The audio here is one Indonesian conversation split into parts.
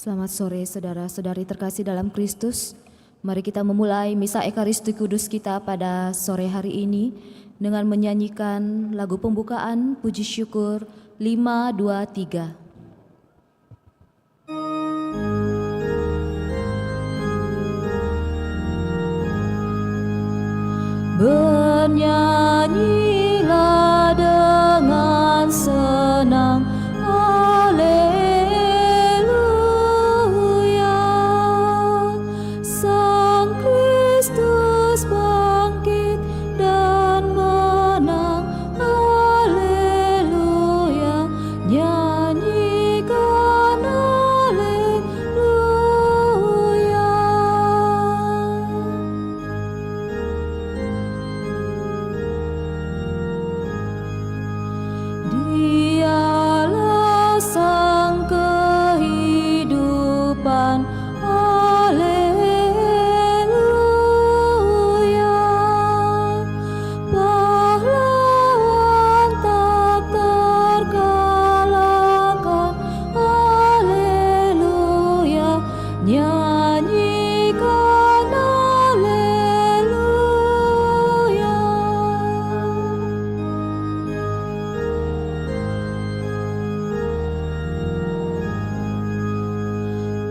Selamat sore saudara-saudari terkasih dalam Kristus. Mari kita memulai Misa Ekaristi Kudus kita pada sore hari ini dengan menyanyikan lagu pembukaan Puji Syukur 523. Bernyanyilah dengan senang, haleluya. Sang Kristus bangkit dan menang, haleluya. Nyanyikan haleluya. Dialah sang kehidupan, haleluya. Pahlawan tak terkalahkan, haleluya. Nyanyikan haleluya.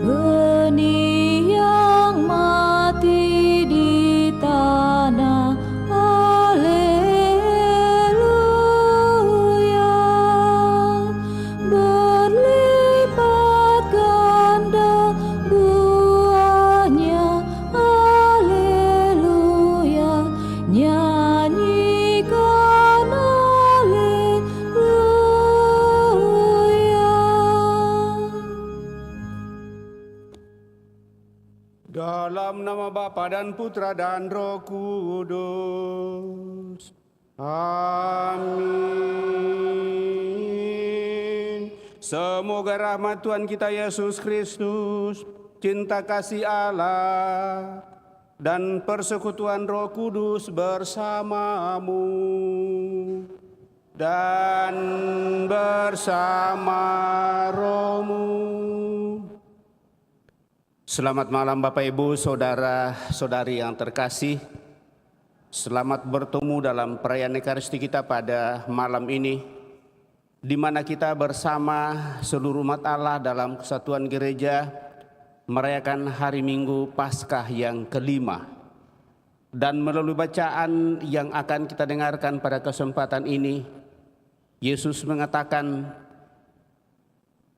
Benih yang mati di tanah, haleluya. Berlipat ganda buahnya, haleluya. Nyanyikan haleluya. Dalam nama Bapa dan Putra dan Roh Kudus. Amin. Semoga rahmat Tuhan kita Yesus Kristus, cinta kasih Allah, dan persekutuan Roh Kudus bersamamu dan bersama rohmu. Selamat malam Bapak Ibu, saudara-saudari yang terkasih. Selamat bertemu dalam perayaan Ekaristi kita pada malam ini, di mana kita bersama seluruh umat Allah dalam kesatuan gereja merayakan hari Minggu Paskah yang kelima. Dan melalui bacaan yang akan kita dengarkan pada kesempatan ini, Yesus mengatakan,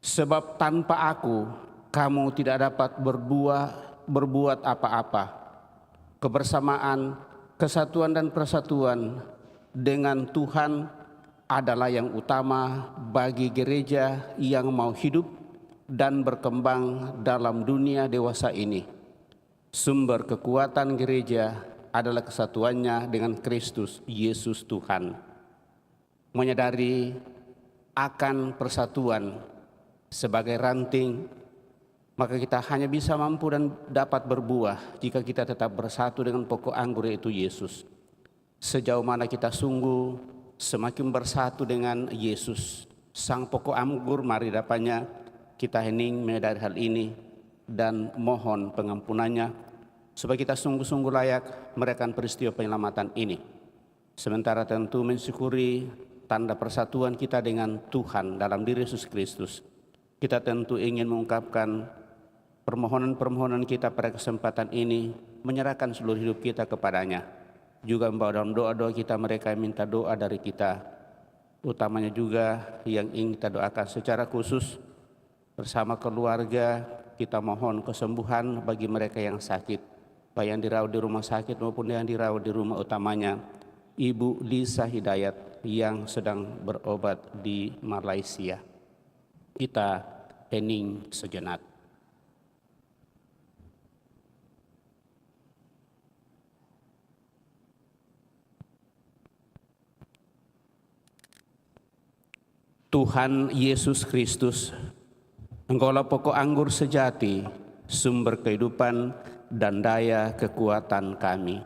"Sebab tanpa Aku kamu tidak dapat berbuat apa-apa." Kebersamaan, kesatuan dan persatuan dengan Tuhan adalah yang utama bagi gereja yang mau hidup dan berkembang dalam dunia dewasa ini. Sumber kekuatan gereja adalah kesatuannya dengan Kristus Yesus Tuhan. Menyadari akan persatuan sebagai ranting, maka kita hanya bisa mampu dan dapat berbuah jika kita tetap bersatu dengan pokok anggur, yaitu Yesus. Sejauh mana kita sungguh semakin bersatu dengan Yesus, sang pokok anggur, mari dapatnya kita hening menyadari hal ini dan mohon pengampunannya, supaya kita sungguh-sungguh layak merayakan peristiwa penyelamatan ini. Sementara tentu mensyukuri tanda persatuan kita dengan Tuhan dalam diri Yesus Kristus, kita tentu ingin mengungkapkan permohonan-permohonan kita pada kesempatan ini, menyerahkan seluruh hidup kita kepadanya. Juga membawa dalam doa-doa kita mereka yang minta doa dari kita, utamanya juga yang ingin kita doakan secara khusus bersama keluarga. Kita mohon kesembuhan bagi mereka yang sakit, baik yang dirawat di rumah sakit maupun yang dirawat di rumah utamanya Ibu Lisa Hidayat yang sedang berobat di Malaysia. Kita hening sejenak. Tuhan Yesus Kristus, Engkaulah pokok anggur sejati, sumber kehidupan dan daya kekuatan kami.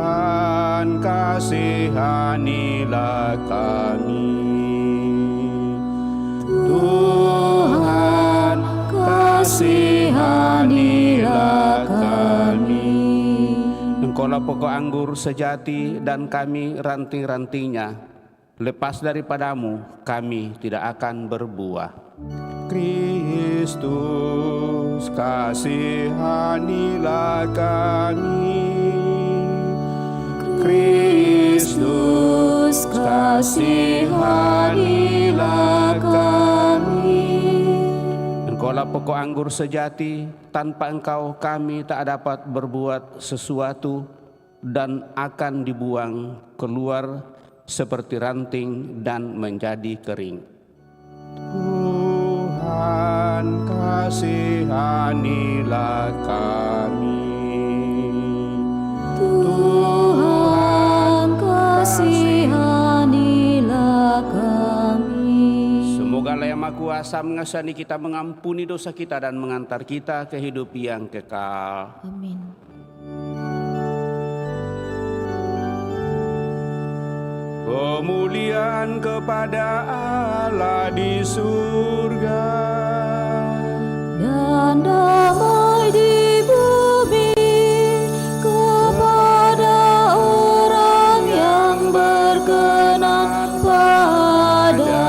Tuhan kasihanilah kami. Tuhan, kasihanilah kami. Engkaulah pokok anggur sejati dan kami ranting-rantingnya. Lepas daripadamu kami tidak akan berbuah. Kristus, kasihanilah kami. Kristus, kasihanilah kami. Engkaulah pokok anggur sejati, tanpa Engkau kami tak dapat berbuat sesuatu dan akan dibuang keluar seperti ranting dan menjadi kering. Tuhan, kasihanilah kami. Tuhan, kasihanilah kami. Semoga Yang Maha Kuasa mengasihani kita, mengampuni dosa kita dan mengantar kita ke hidup yang kekal. Amin. Kemuliaan kepada Allah di surga Dan damai di bumi kepada orang yang berkenan padanya.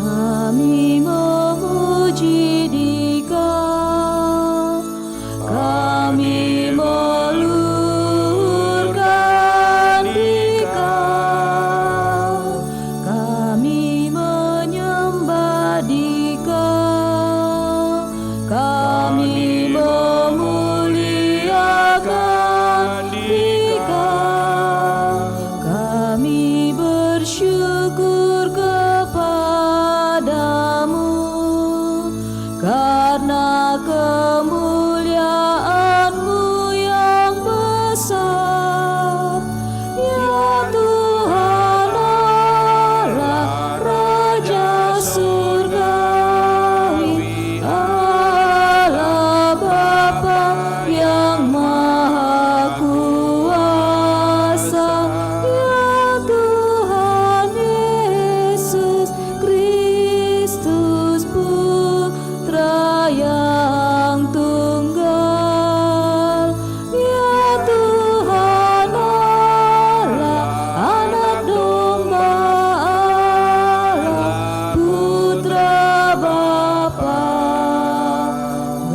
Kami memuji Dikau, kami meluluhkan Dikau, kami menyembah Dikau, kami memuliakan Dikau, kami bersyukur kepadamu karena kemuliaan-Mu yang besar, ya Tuhan Allah, Raja surgawi, Allah Bapa yang Maha Kuasa, ya Tuhan Yesus Kristus Putra yang tunggal, ya Tuhan Allah, Anak Domba Allah, Putra Bapa.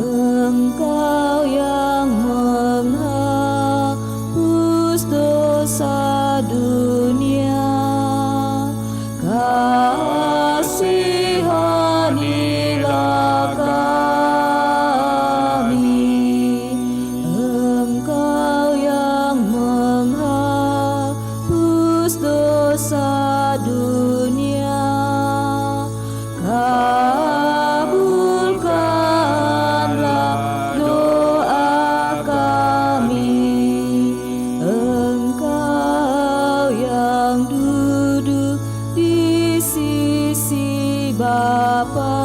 Engkau yang menghapus dosa dunia, kasihanilah kami. Engkau yang menghapus dosa dunia, kabulkanlah doa kami. Engkau yang duduk di sisi Bapa,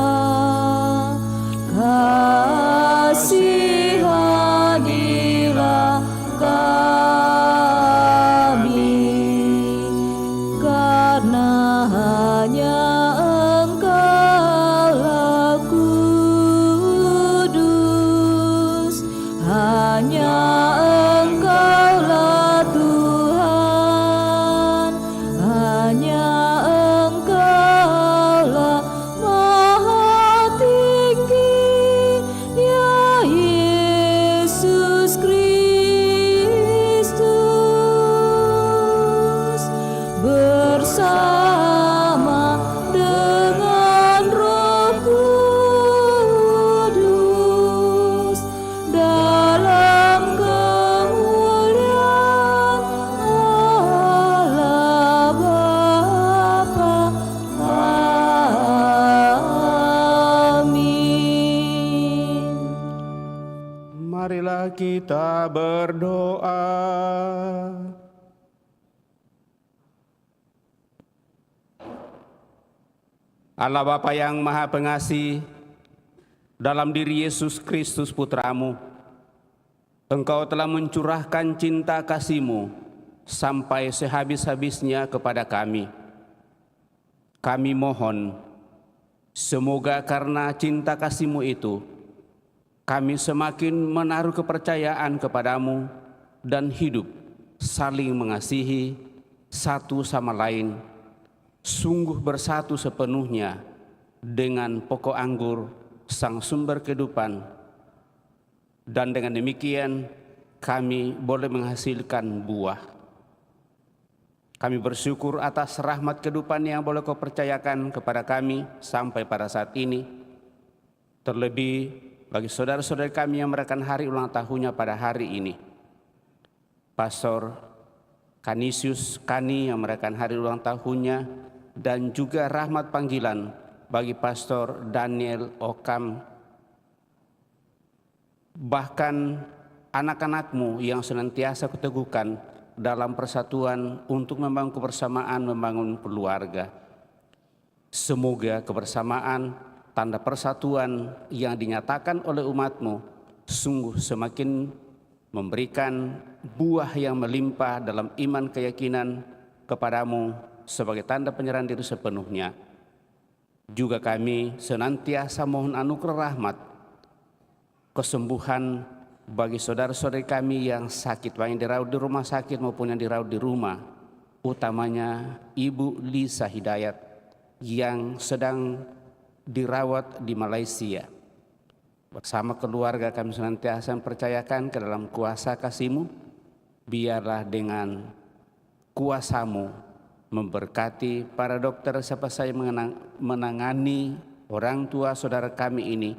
kasihanilah kami. Karena hanya Engkaulah kudus, hanya Engkaulah Tuhan, hanya Engkaulah Maha Tinggi, ya Yesus Kristus, bersama dengan Roh Kudus, dalam kemuliaan Allah Bapa. Amin. Marilah kita berdoa. Allah Bapa yang Maha Pengasih, dalam diri Yesus Kristus Putra-Mu, Engkau telah mencurahkan cinta kasih-Mu sampai sehabis-habisnya kepada kami. Kami mohon, semoga karena cinta kasih-Mu itu, kami semakin menaruh kepercayaan kepadamu dan hidup saling mengasihi satu sama lain, sungguh bersatu sepenuhnya dengan pokok anggur sang sumber kehidupan, dan dengan demikian kami boleh menghasilkan buah. Kami bersyukur atas rahmat kehidupan yang boleh Kau percayakan kepada kami sampai pada saat ini, terlebih bagi saudara-saudara kami yang merayakan hari ulang tahunnya pada hari ini. Pastor Canisius Kani yang merayakan hari ulang tahunnya, dan juga rahmat panggilan bagi Pastor Daniel Okam, bahkan anak-anak-Mu yang senantiasa kuteguhkan dalam persatuan untuk membangun kebersamaan, membangun keluarga. Semoga kebersamaan, tanda persatuan yang dinyatakan oleh umat-Mu sungguh semakin memberikan buah yang melimpah dalam iman keyakinan kepadamu sebagai tanda penyerahan diri sepenuhnya. Juga kami senantiasa mohon anugerah rahmat, kesembuhan bagi saudara-saudari kami yang sakit, baik yang dirawat di rumah sakit maupun yang dirawat di rumah, utamanya Ibu Lisa Hidayat yang sedang dirawat di Malaysia. Bersama keluarga kami senantiasa mempercayakan ke dalam kuasa kasih-Mu, biarlah dengan kuasa-Mu memberkati para dokter siapa saya menangani orang tua saudara kami ini,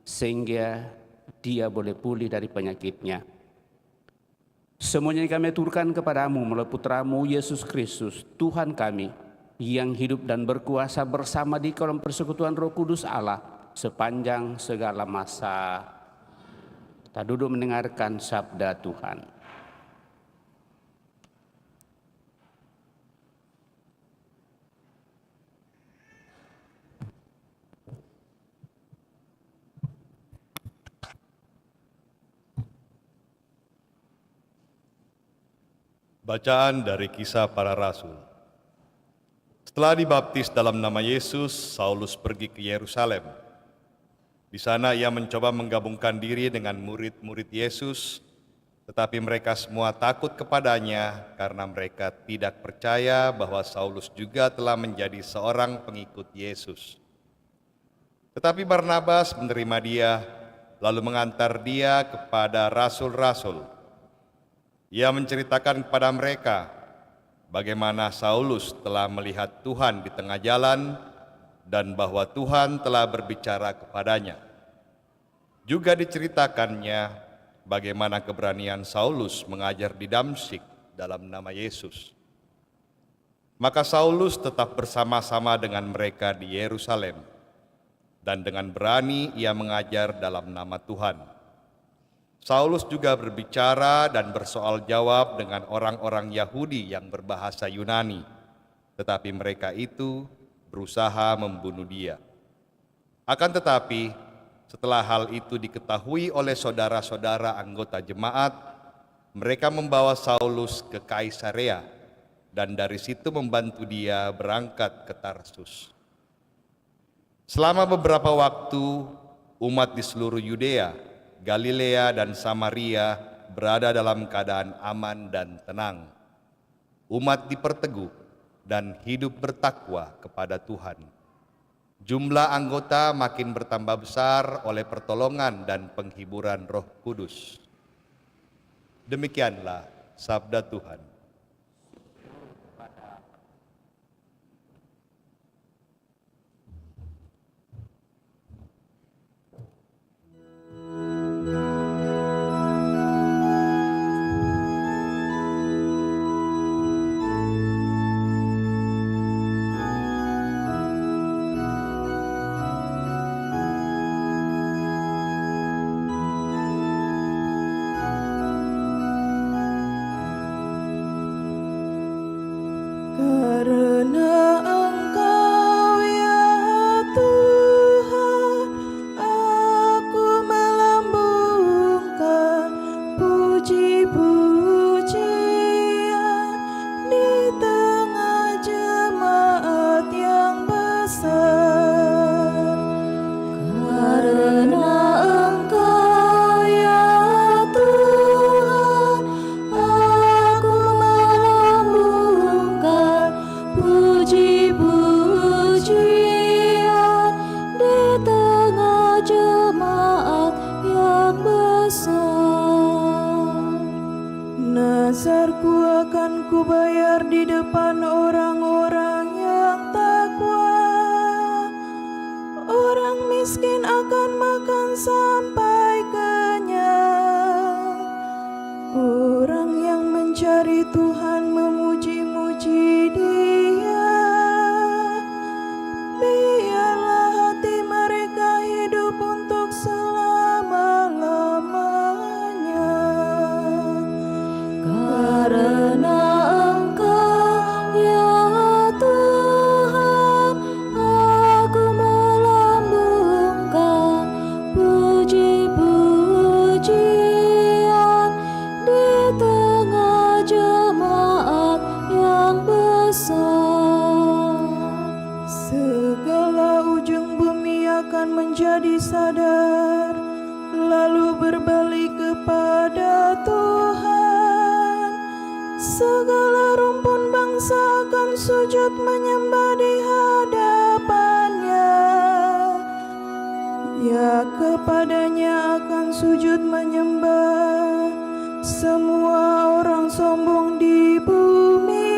sehingga dia boleh pulih dari penyakitnya. Semuanya kami aturkan kepadamu melalui Putra-Mu Yesus Kristus, Tuhan kami, yang hidup dan berkuasa bersama di dalam persekutuan Roh Kudus Allah sepanjang segala masa. Kita duduk mendengarkan sabda Tuhan. Bacaan dari Kisah Para Rasul. Setelah dibaptis dalam nama Yesus, Saulus pergi ke Yerusalem. Di sana ia mencoba menggabungkan diri dengan murid-murid Yesus, tetapi mereka semua takut kepadanya karena mereka tidak percaya bahwa Saulus juga telah menjadi seorang pengikut Yesus. Tetapi Barnabas menerima dia, lalu mengantar dia kepada rasul-rasul. Ia menceritakan kepada mereka bagaimana Saulus telah melihat Tuhan di tengah jalan dan bahwa Tuhan telah berbicara kepadanya. Juga diceritakannya bagaimana keberanian Saulus mengajar di Damsyik dalam nama Yesus. Maka Saulus tetap bersama-sama dengan mereka di Yerusalem, dan dengan berani ia mengajar dalam nama Tuhan. Saulus juga berbicara dan bersoal jawab dengan orang-orang Yahudi yang berbahasa Yunani, tetapi mereka itu berusaha membunuh dia. Akan tetapi, setelah hal itu diketahui oleh saudara-saudara anggota jemaat, mereka membawa Saulus ke Kaisarea dan dari situ membantu dia berangkat ke Tarsus. Selama beberapa waktu, umat di seluruh Yudea, Galilea dan Samaria berada dalam keadaan aman dan tenang. Umat diperteguh dan hidup bertakwa kepada Tuhan. Jumlah anggota makin bertambah besar oleh pertolongan dan penghiburan Roh Kudus. Demikianlah sabda Tuhan. nazarku akan kubayar di depan orang-orang yang takwa. Orang miskin akan makan sampai kenyang. Orang yang mencari Tuhan memuji-muji Dia. Biarlah hati mereka hidup untuk selama-lamanya. Karena Engkau ya Tuhan, aku melambungkan puji-pujian di tengah jemaat yang besar. Segala ujung bumi akan menjadi sadar, lalu berbalik kepada Tuhan. Segala rumpun bangsa akan sujud menyembah di hadapannya. Ya, kepadanya akan sujud menyembah semua orang sombong di bumi.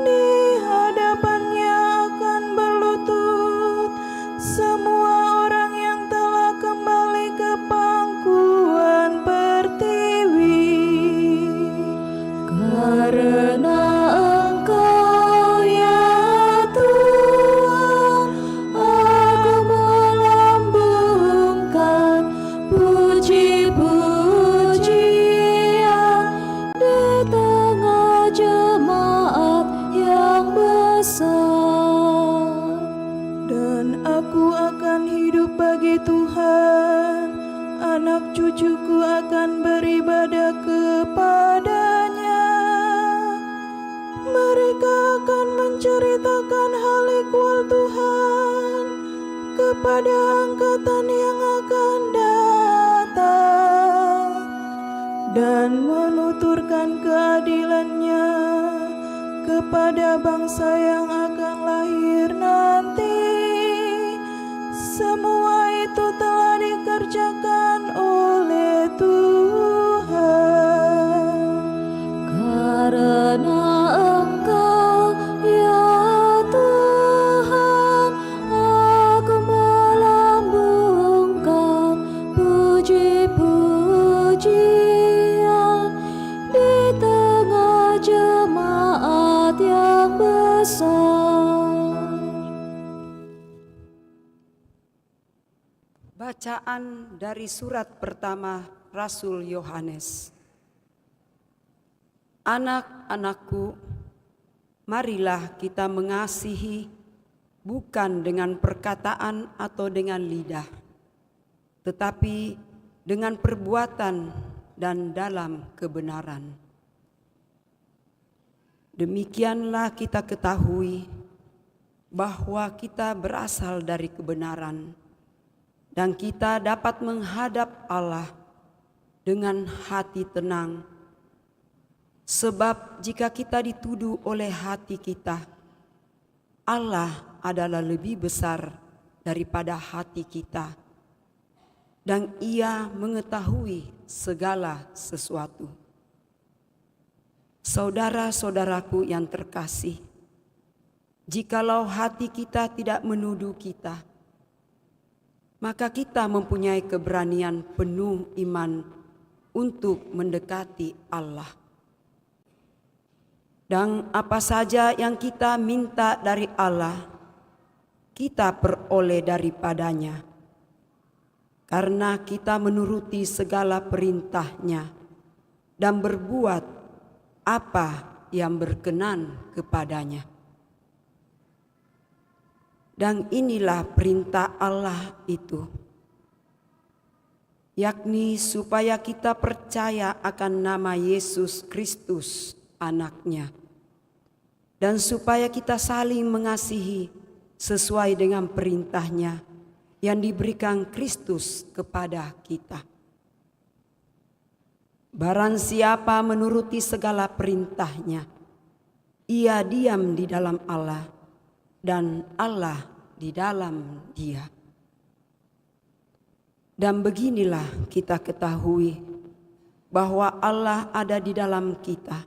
Di hadapannya akan berlutut semua orang yang telah kembali ke pangkuan pertiwi. Karena Engkau ya Tuhan, aku melambungkan puji-pujian di tengah jemaat yang besar. Dan aku akan hidup bagi Tuhan, anak cucuku akan beribadah kepadanya. Mereka akan menceritakan hal ikhwal Tuhan kepada angkatan yang akan datang, dan menuturkan keadilannya kepada bangsa yang akan lahir nanti. Semua itu telah dikerjakan oleh Tuhan. Karena Engkau ya Tuhan, aku melambungkan puji-pujian di tengah jemaat yang besar. Bacaan dari surat pertama Rasul Yohanes. Anak-anakku, marilah kita mengasihi bukan dengan perkataan atau dengan lidah, tetapi dengan perbuatan dan dalam kebenaran. Demikianlah kita ketahui bahwa kita berasal dari kebenaran, dan kita dapat menghadap Allah dengan hati tenang. Sebab jika kita dituduh oleh hati kita, Allah adalah lebih besar daripada hati kita, dan Ia mengetahui segala sesuatu. Saudara-saudaraku yang terkasih, jikalau hati kita tidak menuduh kita, maka kita mempunyai keberanian penuh iman untuk mendekati Allah. Dan apa saja yang kita minta dari Allah, kita peroleh daripadanya, karena kita menuruti segala perintah-Nya dan berbuat apa yang berkenan kepadanya. Dan inilah perintah Allah itu, yakni supaya kita percaya akan nama Yesus Kristus, Anak-Nya, dan supaya kita saling mengasihi sesuai dengan perintah-Nya yang diberikan Kristus kepada kita. Barang siapa menuruti segala perintah-Nya, ia diam di dalam Allah, dan Allah di dalam Dia. Dan beginilah kita ketahui bahwa Allah ada di dalam kita,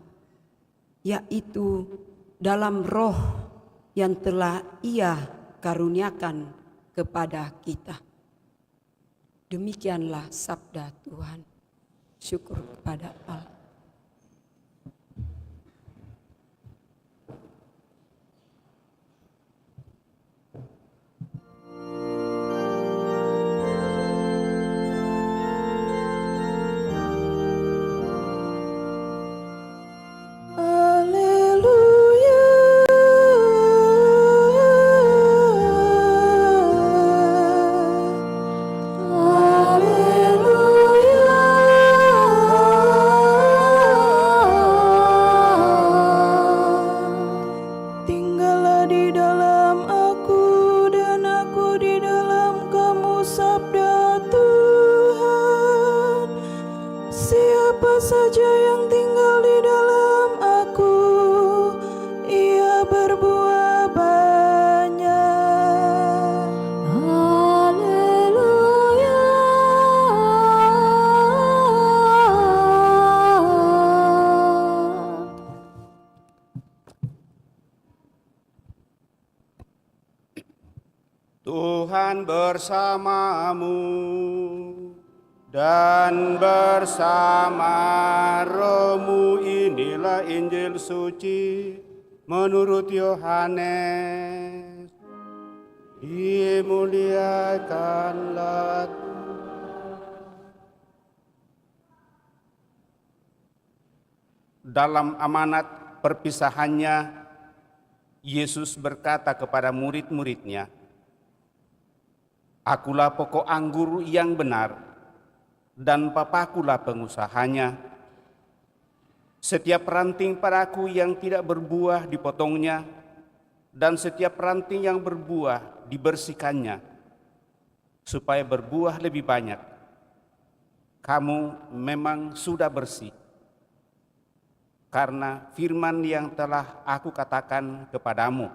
yaitu dalam Roh yang telah Ia karuniakan kepada kita. Demikianlah sabda Tuhan. Syukur kepada Allah. Tinggallah di dalam aku dan aku di dalam kamu, sabda Tuhan. Siapa saja yang tinggal di dalam aku, ia berbuah banyak. Haleluya. Tuhan bersamamu dan bersama rohmu. Inilah Injil suci menurut Yohanes. Dimuliakanlah dalam amanat perpisahannya, Yesus berkata kepada murid-muridnya, "Akulah pokok anggur yang benar, dan Papakulah pengusahanya. Setiap ranting padaku yang tidak berbuah dipotongnya, dan setiap ranting yang berbuah dibersihkannya, supaya berbuah lebih banyak. Kamu memang sudah bersih, karena firman yang telah aku katakan kepadamu.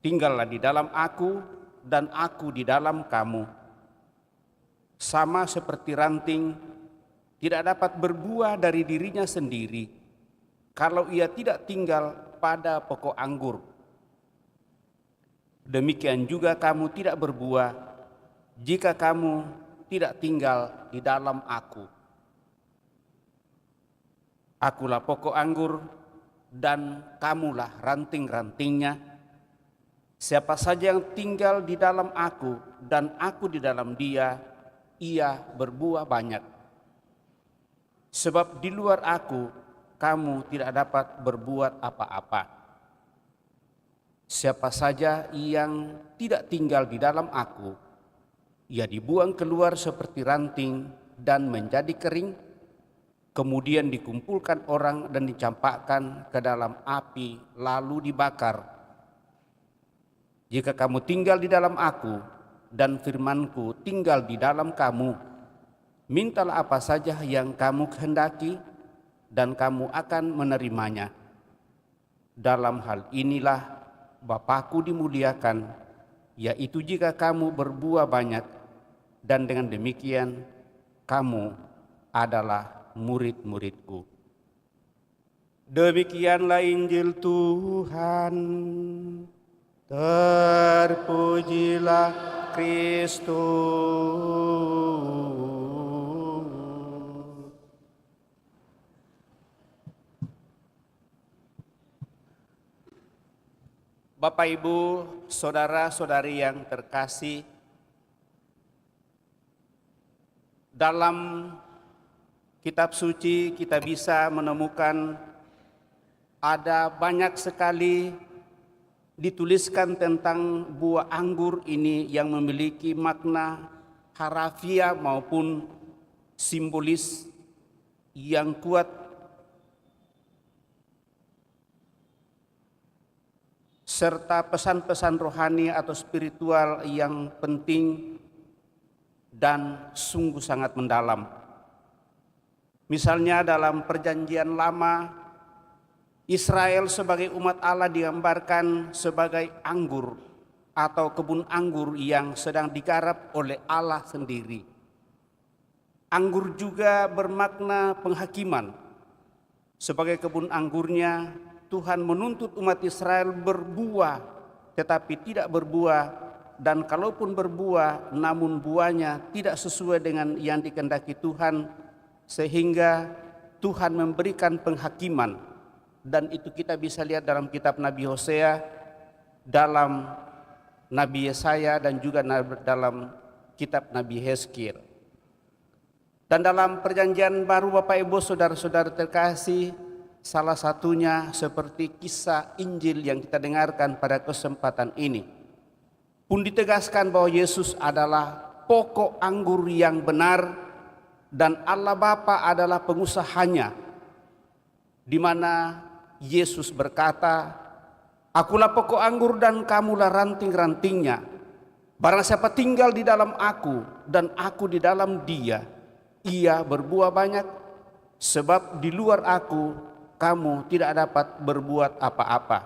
Tinggallah di dalam aku, dan aku di dalam kamu. Sama seperti ranting tidak dapat berbuah dari dirinya sendiri kalau ia tidak tinggal pada pokok anggur. Demikian juga kamu tidak berbuah jika kamu tidak tinggal di dalam aku. Akulah pokok anggur dan kamulah ranting-rantingnya. Siapa saja yang tinggal di dalam aku dan aku di dalam dia, ia berbuah banyak. Sebab di luar aku, kamu tidak dapat berbuat apa-apa. Siapa saja yang tidak tinggal di dalam aku, ia dibuang keluar seperti ranting dan menjadi kering, kemudian dikumpulkan orang dan dicampakkan ke dalam api, lalu dibakar. Jika kamu tinggal di dalam aku dan firmanku tinggal di dalam kamu, mintalah apa saja yang kamu kehendaki dan kamu akan menerimanya. Dalam hal inilah Bapa-Ku dimuliakan, yaitu jika kamu berbuah banyak, dan dengan demikian kamu adalah murid-murid-Ku." Demikianlah Injil Tuhan. Terpujilah Kristus. Bapak, Ibu, saudara-saudari yang terkasih, dalam kitab suci kita bisa menemukan ada banyak sekali dituliskan tentang buah anggur ini yang memiliki makna harafiah maupun simbolis yang kuat, serta pesan-pesan rohani atau spiritual yang penting dan sungguh sangat mendalam. Misalnya dalam Perjanjian Lama, Israel sebagai umat Allah digambarkan sebagai anggur atau kebun anggur yang sedang digarap oleh Allah sendiri. Anggur juga bermakna penghakiman. Sebagai kebun anggurnya, Tuhan menuntut umat Israel berbuah, tetapi tidak berbuah, dan kalaupun berbuah, namun buahnya tidak sesuai dengan yang dikehendaki Tuhan, sehingga Tuhan memberikan penghakiman. Dan itu kita bisa lihat dalam kitab Nabi Hosea, dalam Nabi Yesaya, dan juga dalam kitab Nabi Hezkiel. Dan dalam perjanjian baru Bapak Ibu saudara-saudara terkasih, salah satunya seperti kisah Injil yang kita dengarkan pada kesempatan ini, pun ditegaskan bahwa Yesus adalah pokok anggur yang benar dan Allah Bapa adalah pengusahanya, di mana Yesus berkata, "Akulah pokok anggur dan kamulah ranting-rantingnya. Barang siapa tinggal di dalam aku dan aku di dalam dia, ia berbuah banyak, sebab di luar aku kamu tidak dapat berbuat apa-apa."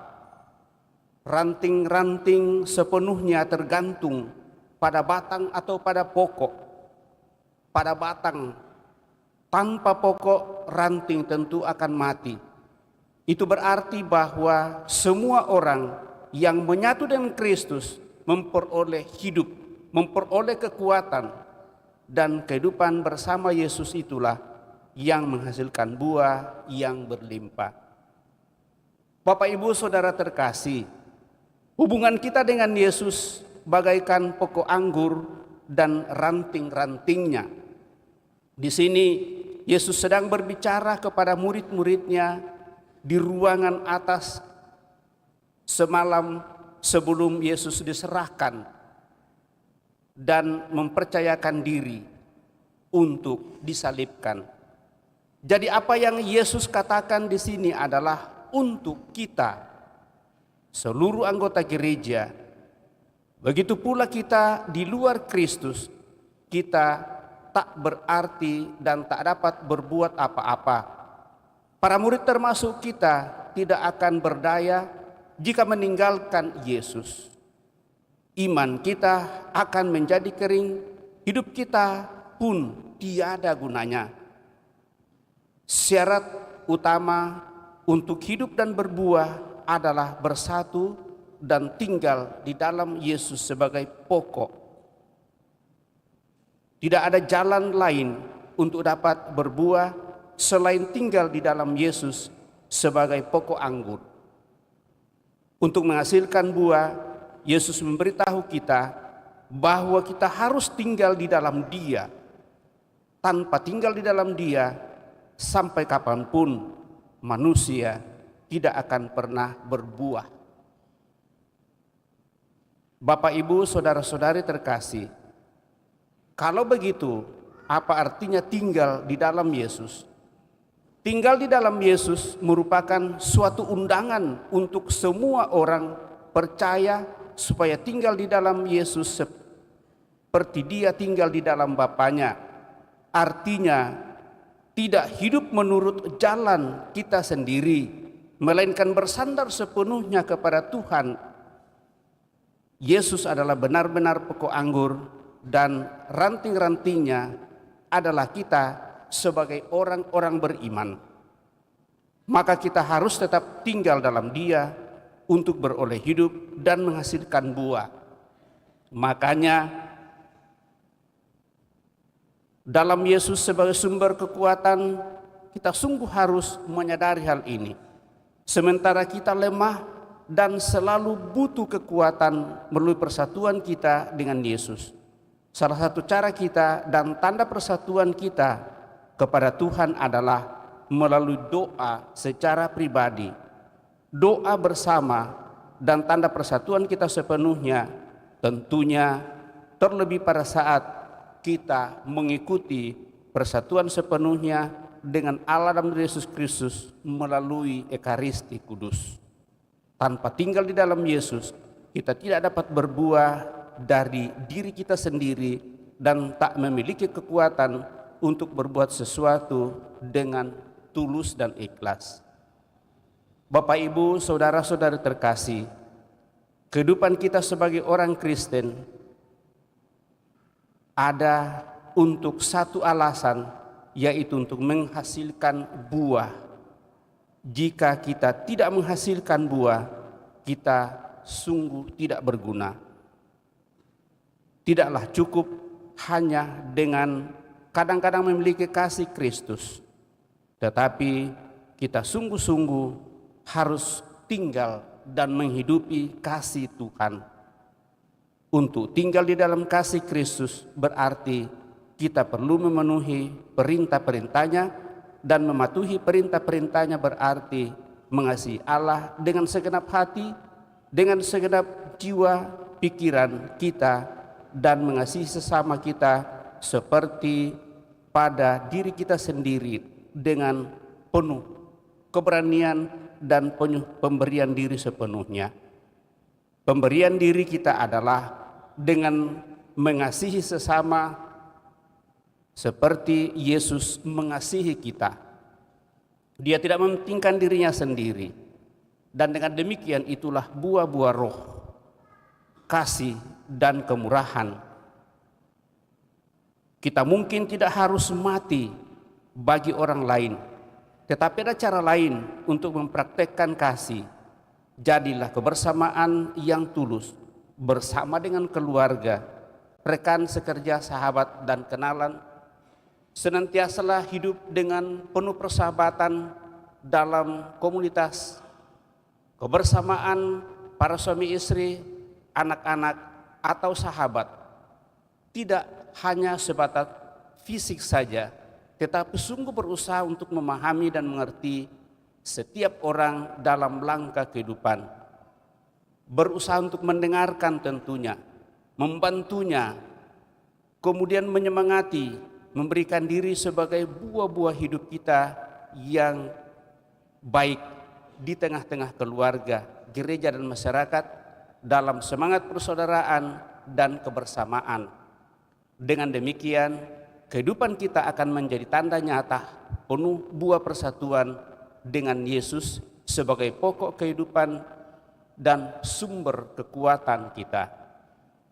Ranting-ranting sepenuhnya tergantung pada batang atau pada pokok. Pada batang, tanpa pokok ranting tentu akan mati. Itu berarti bahwa semua orang yang menyatu dengan Kristus memperoleh hidup, memperoleh kekuatan, dan kehidupan bersama Yesus itulah yang menghasilkan buah yang berlimpah. Bapak Ibu saudara terkasih, hubungan kita dengan Yesus bagaikan pokok anggur dan ranting-rantingnya. Di sini Yesus sedang berbicara kepada murid-muridnya di ruangan atas semalam sebelum Yesus diserahkan dan mempercayakan diri untuk disalibkan. Jadi apa yang Yesus katakan di sini adalah untuk kita, seluruh anggota gereja. Begitu pula kita di luar Kristus, kita tak berarti dan tak dapat berbuat apa-apa. Para murid termasuk kita tidak akan berdaya jika meninggalkan Yesus. Iman kita akan menjadi kering, hidup kita pun tiada gunanya. Syarat utama untuk hidup dan berbuah adalah bersatu dan tinggal di dalam Yesus sebagai pokok. Tidak ada jalan lain untuk dapat berbuah selain tinggal di dalam Yesus sebagai pokok anggur. Untuk menghasilkan buah, Yesus memberitahu kita bahwa kita harus tinggal di dalam Dia. Tanpa tinggal di dalam Dia, sampai kapanpun manusia tidak akan pernah berbuah. Bapak, Ibu, saudara-saudari terkasih, kalau begitu, apa artinya tinggal di dalam Yesus? Tinggal di dalam Yesus merupakan suatu undangan untuk semua orang percaya supaya tinggal di dalam Yesus seperti Dia tinggal di dalam Bapanya. Artinya tidak hidup menurut jalan kita sendiri, melainkan bersandar sepenuhnya kepada Tuhan. Yesus adalah benar-benar pokok anggur dan ranting-rantingnya adalah kita sebagai orang-orang beriman. Maka kita harus tetap tinggal dalam Dia untuk beroleh hidup dan menghasilkan buah. Makanya dalam Yesus sebagai sumber kekuatan, kita sungguh harus menyadari hal ini. Sementara kita lemah dan selalu butuh kekuatan melalui persatuan kita dengan Yesus. Salah satu cara kita dan tanda persatuan kita kepada Tuhan adalah melalui doa secara pribadi, doa bersama, dan tanda persatuan kita sepenuhnya tentunya terlebih pada saat kita mengikuti persatuan sepenuhnya dengan Allah dan Yesus Kristus melalui Ekaristi Kudus. Tanpa tinggal di dalam Yesus, kita tidak dapat berbuah dari diri kita sendiri dan tak memiliki kekuatan untuk berbuat sesuatu dengan tulus dan ikhlas. Bapak, Ibu, saudara-saudari terkasih, kehidupan kita sebagai orang Kristen ada untuk satu alasan, yaitu untuk menghasilkan buah. Jika kita tidak menghasilkan buah, kita sungguh tidak berguna. Tidaklah cukup hanya dengan kadang-kadang memiliki kasih Kristus, tetapi kita sungguh-sungguh harus tinggal dan menghidupi kasih Tuhan. Untuk tinggal di dalam kasih Kristus berarti kita perlu memenuhi perintah-perintahnya, dan mematuhi perintah-perintahnya berarti mengasihi Allah dengan segenap hati, dengan segenap jiwa, pikiran kita, dan mengasihi sesama kita seperti pada diri kita sendiri dengan penuh keberanian dan penuh pemberian diri sepenuhnya. Pemberian diri kita adalah dengan mengasihi sesama seperti Yesus mengasihi kita. Dia tidak mementingkan dirinya sendiri. Dan dengan demikian itulah buah-buah roh, kasih dan kemurahan. Kita mungkin tidak harus mati bagi orang lain, tetapi ada cara lain untuk mempraktekkan kasih. Jadilah kebersamaan yang tulus bersama dengan keluarga, rekan sekerja, sahabat, dan kenalan. Senantiasalah hidup dengan penuh persahabatan dalam komunitas, kebersamaan para suami istri, anak-anak, atau sahabat. Tidak hanya sebatas fisik saja, tetapi sungguh berusaha untuk memahami dan mengerti setiap orang dalam langkah kehidupan. Berusaha untuk mendengarkan tentunya, membantunya, kemudian menyemangati, memberikan diri sebagai buah-buah hidup kita yang baik di tengah-tengah keluarga, gereja, dan masyarakat dalam semangat persaudaraan dan kebersamaan. Dengan demikian, kehidupan kita akan menjadi tanda nyata penuh buah persatuan dengan Yesus sebagai pokok kehidupan dan sumber kekuatan kita.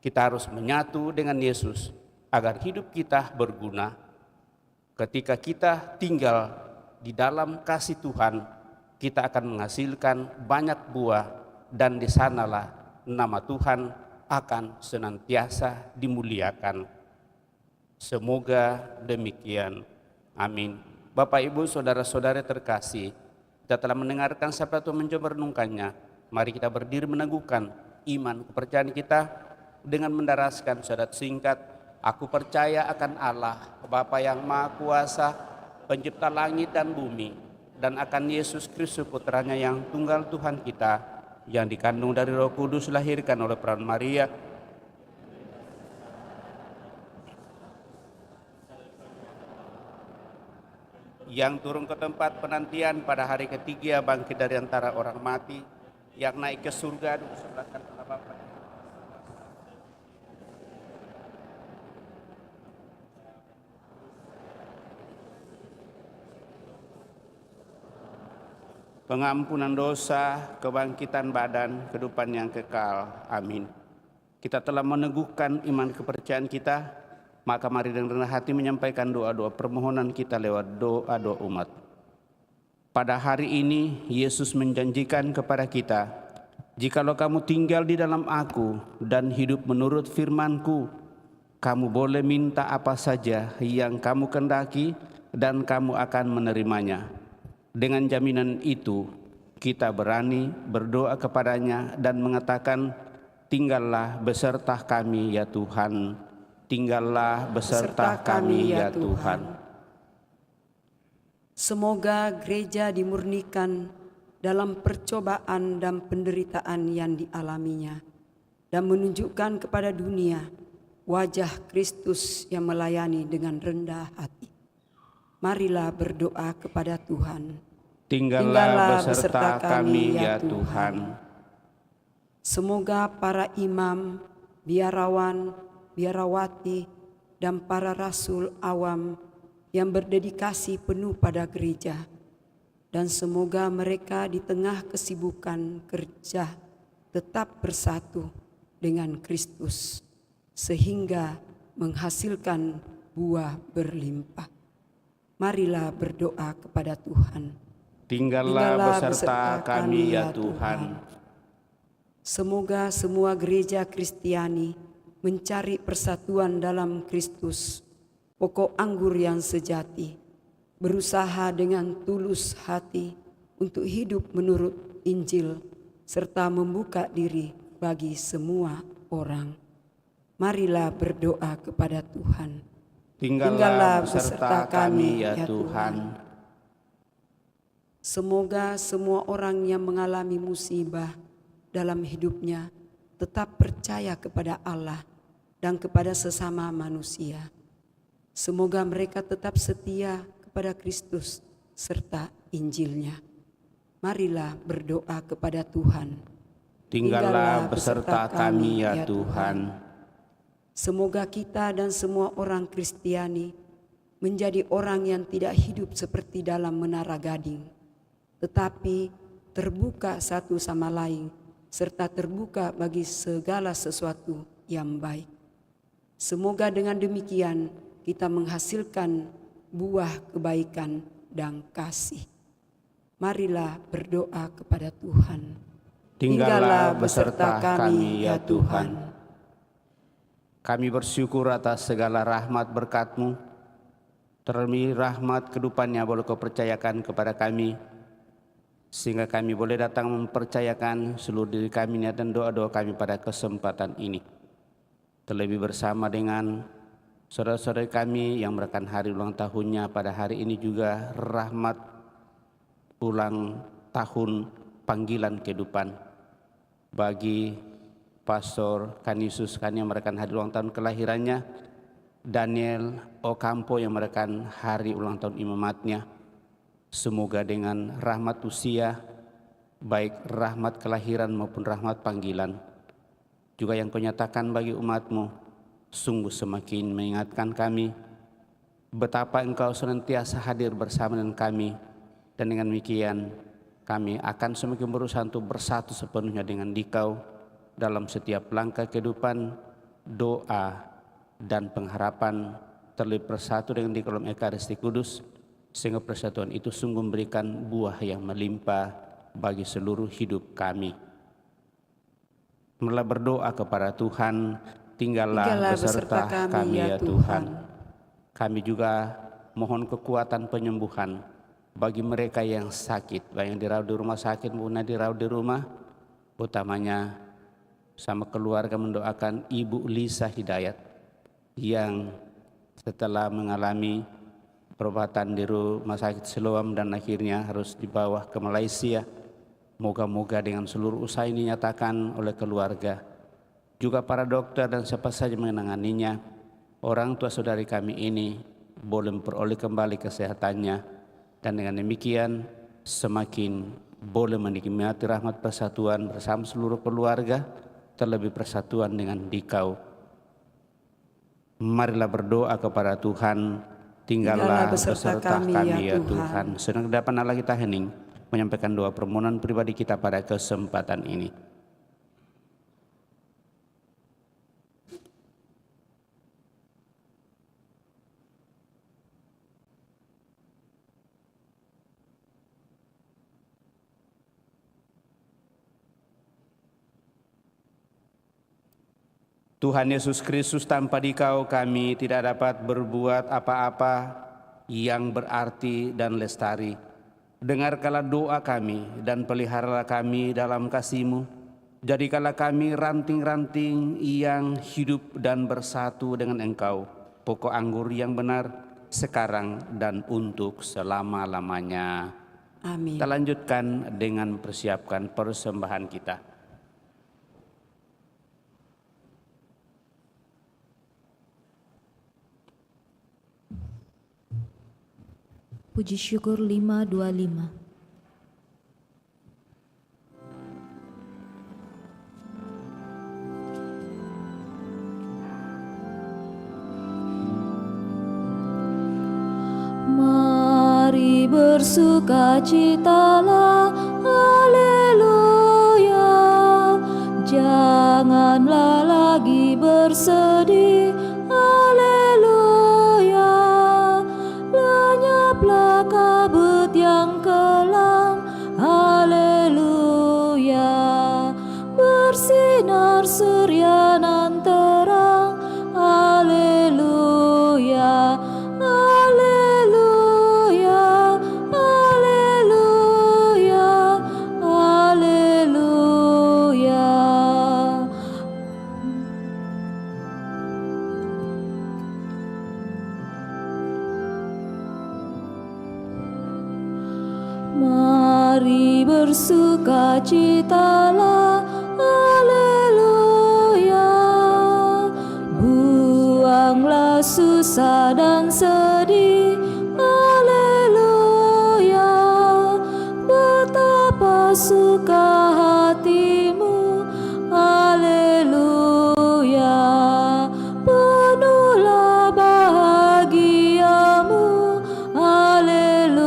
Kita harus menyatu dengan Yesus agar hidup kita berguna. Ketika kita tinggal di dalam kasih Tuhan, kita akan menghasilkan banyak buah, dan di sanalah nama Tuhan akan senantiasa dimuliakan. Semoga demikian. Amin. Bapak, Ibu, saudara-saudara terkasih, kita telah mendengarkan sabda Tuhan, mencoba merenungkannya. Mari kita berdiri meneguhkan iman kepercayaan kita dengan mendaraskan syahadat singkat. Aku percaya akan Allah, Bapa yang Maha Kuasa, pencipta langit dan bumi, dan akan Yesus Kristus putranya yang tunggal Tuhan kita, yang dikandung dari Roh Kudus, lahirkan oleh perawan Maria, yang turun ke tempat penantian pada hari ketiga, bangkit dari antara orang mati, yang naik ke surga duduk sebelah kanan Allah Bapa. Pengampunan dosa, kebangkitan badan, kehidupan yang kekal. Amin. Kita telah meneguhkan iman kepercayaan kita, maka mari dengan rendah hati menyampaikan doa-doa permohonan kita lewat doa-doa umat. Pada hari ini Yesus menjanjikan kepada kita, jikalau kamu tinggal di dalam aku dan hidup menurut firman-Ku, kamu boleh minta apa saja yang kamu kehendaki dan kamu akan menerimanya. Dengan jaminan itu, kita berani berdoa kepadanya dan mengatakan, tinggallah beserta kami ya Tuhan, tinggallah beserta kami ya Tuhan. Semoga gereja dimurnikan dalam percobaan dan penderitaan yang dialaminya, dan menunjukkan kepada dunia wajah Kristus yang melayani dengan rendah hati. Marilah berdoa kepada Tuhan. Tinggallah beserta kami ya Tuhan. Semoga para imam, biarawan, biarawati, dan para rasul awam yang berdedikasi penuh pada gereja, dan semoga mereka di tengah kesibukan kerja tetap bersatu dengan Kristus, sehingga menghasilkan buah berlimpah. Marilah berdoa kepada Tuhan. Tinggallah beserta kami ya Tuhan. Semoga semua gereja Kristiani mencari persatuan dalam Kristus, pokok anggur yang sejati, berusaha dengan tulus hati untuk hidup menurut Injil, serta membuka diri bagi semua orang. Marilah berdoa kepada Tuhan. Tinggallah beserta kami ya Tuhan. Semoga semua orang yang mengalami musibah dalam hidupnya tetap percaya kepada Allah dan kepada sesama manusia. Semoga mereka tetap setia kepada Kristus serta Injilnya. Marilah berdoa kepada Tuhan. Tinggallah beserta kami ya Tuhan. Semoga kita dan semua orang Kristiani menjadi orang yang tidak hidup seperti dalam menara gading, tetapi terbuka satu sama lain, serta terbuka bagi segala sesuatu yang baik. Semoga dengan demikian kita menghasilkan buah kebaikan dan kasih. Marilah berdoa kepada Tuhan. Tinggallah beserta kami ya Tuhan. Kami bersyukur atas segala rahmat berkat-Mu, terlebih rahmat kehidupannya boleh Kau percayakan kepada kami, sehingga kami boleh datang mempercayakan seluruh diri kami, niat dan doa-doa kami pada kesempatan ini. Terlebih bersama dengan saudara-saudara kami yang merayakan hari ulang tahunnya pada hari ini juga rahmat ulang tahun panggilan kehidupan bagi Pastor Canisius yang merayakan hari ulang tahun kelahirannya, Daniel Ocampo yang merayakan hari ulang tahun imamatnya. Semoga dengan rahmat usia, baik rahmat kelahiran maupun rahmat panggilan, juga yang Kau nyatakan bagi umat-Mu, sungguh semakin mengingatkan kami betapa Engkau senantiasa hadir bersama dengan kami, dan dengan demikian kami akan semakin berusaha untuk bersatu sepenuhnya dengan Dikau dalam setiap langkah kehidupan, doa, dan pengharapan, terlebih bersatu dengan Dikau dalam Ekaristi Kudus, sehingga persatuan itu sungguh memberikan buah yang melimpah bagi seluruh hidup kami. Marilah berdoa kepada Tuhan. Tinggallah beserta kami ya Tuhan. Kami juga mohon kekuatan penyembuhan bagi mereka yang sakit, baik yang dirawat di rumah sakit maupun dirawat di rumah. Utamanya sama keluarga mendoakan Ibu Lisa Hidayat yang setelah mengalami perobatan di rumah sakit Siloam dan akhirnya harus dibawa ke Malaysia. Moga-moga dengan seluruh usaha ini dinyatakan oleh keluarga, juga para dokter dan siapa saja menanganinya, orang tua saudari kami ini boleh memperoleh kembali kesehatannya, dan dengan demikian semakin boleh menikmati rahmat persatuan bersama seluruh keluarga, terlebih persatuan dengan Dikau. Marilah berdoa kepada Tuhan. Tinggallah beserta kami ya Tuhan. Sedang kedapan Allah kita hening menyampaikan doa permohonan pribadi kita pada kesempatan ini. Tuhan Yesus Kristus, tanpa Dikau kami tidak dapat berbuat apa-apa yang berarti dan lestari. Dengarkanlah doa kami dan peliharalah kami dalam kasih-Mu. Jadikanlah kami ranting-ranting yang hidup dan bersatu dengan Engkau, pokok anggur yang benar, sekarang dan untuk selama-lamanya. Amin. Kita lanjutkan dengan mempersiapkan persembahan kita. Puji syukur 525. Mari bersukacitalah, haleluya. Janganlah lagi bersedih, haleluya. kabut yang kelam, haleluya. Bersinar surya nan terang, haleluya, haleluya, haleluya, haleluya. Mari bersukacitalah, haleluya. Buanglah susah dan sedih, haleluya. Betapa suka hatimu, haleluya. Penuhlah bahagiamu, haleluya.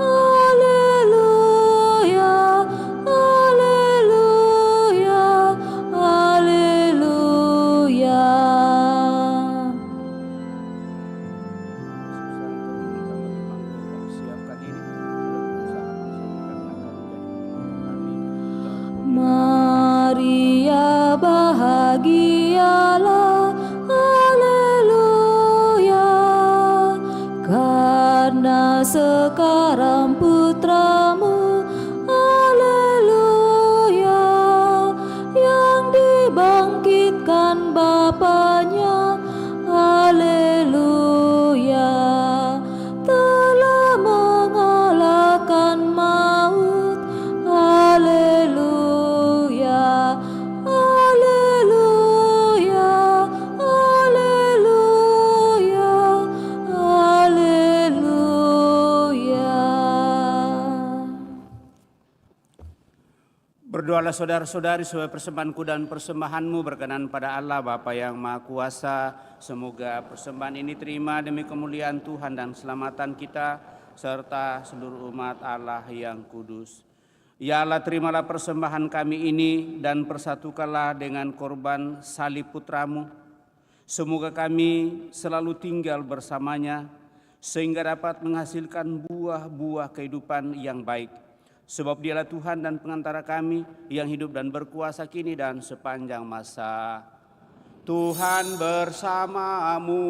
Haleluya, haleluya, haleluya. Maria bahagialah, haleluya. Karena sekarang putramu, haleluya, yang dibangkitkan Bapanya, haleluya, telah mengalahkan maut, haleluya, haleluya, haleluya, haleluya. Berdoalah saudara-saudari supaya persembahanku dan persembahanmu berkenan pada Allah Bapa yang Maha Kuasa. Semoga persembahan ini terima demi kemuliaan Tuhan dan keselamatan kita serta seluruh umat Allah yang kudus. Ya Allah, terimalah persembahan kami ini dan persatukanlah dengan korban salib putramu. Semoga kami selalu tinggal bersamanya sehingga dapat menghasilkan buah-buah kehidupan yang baik. Sebab Dialah Tuhan dan pengantara kami yang hidup dan berkuasa kini dan sepanjang masa. Tuhan bersamamu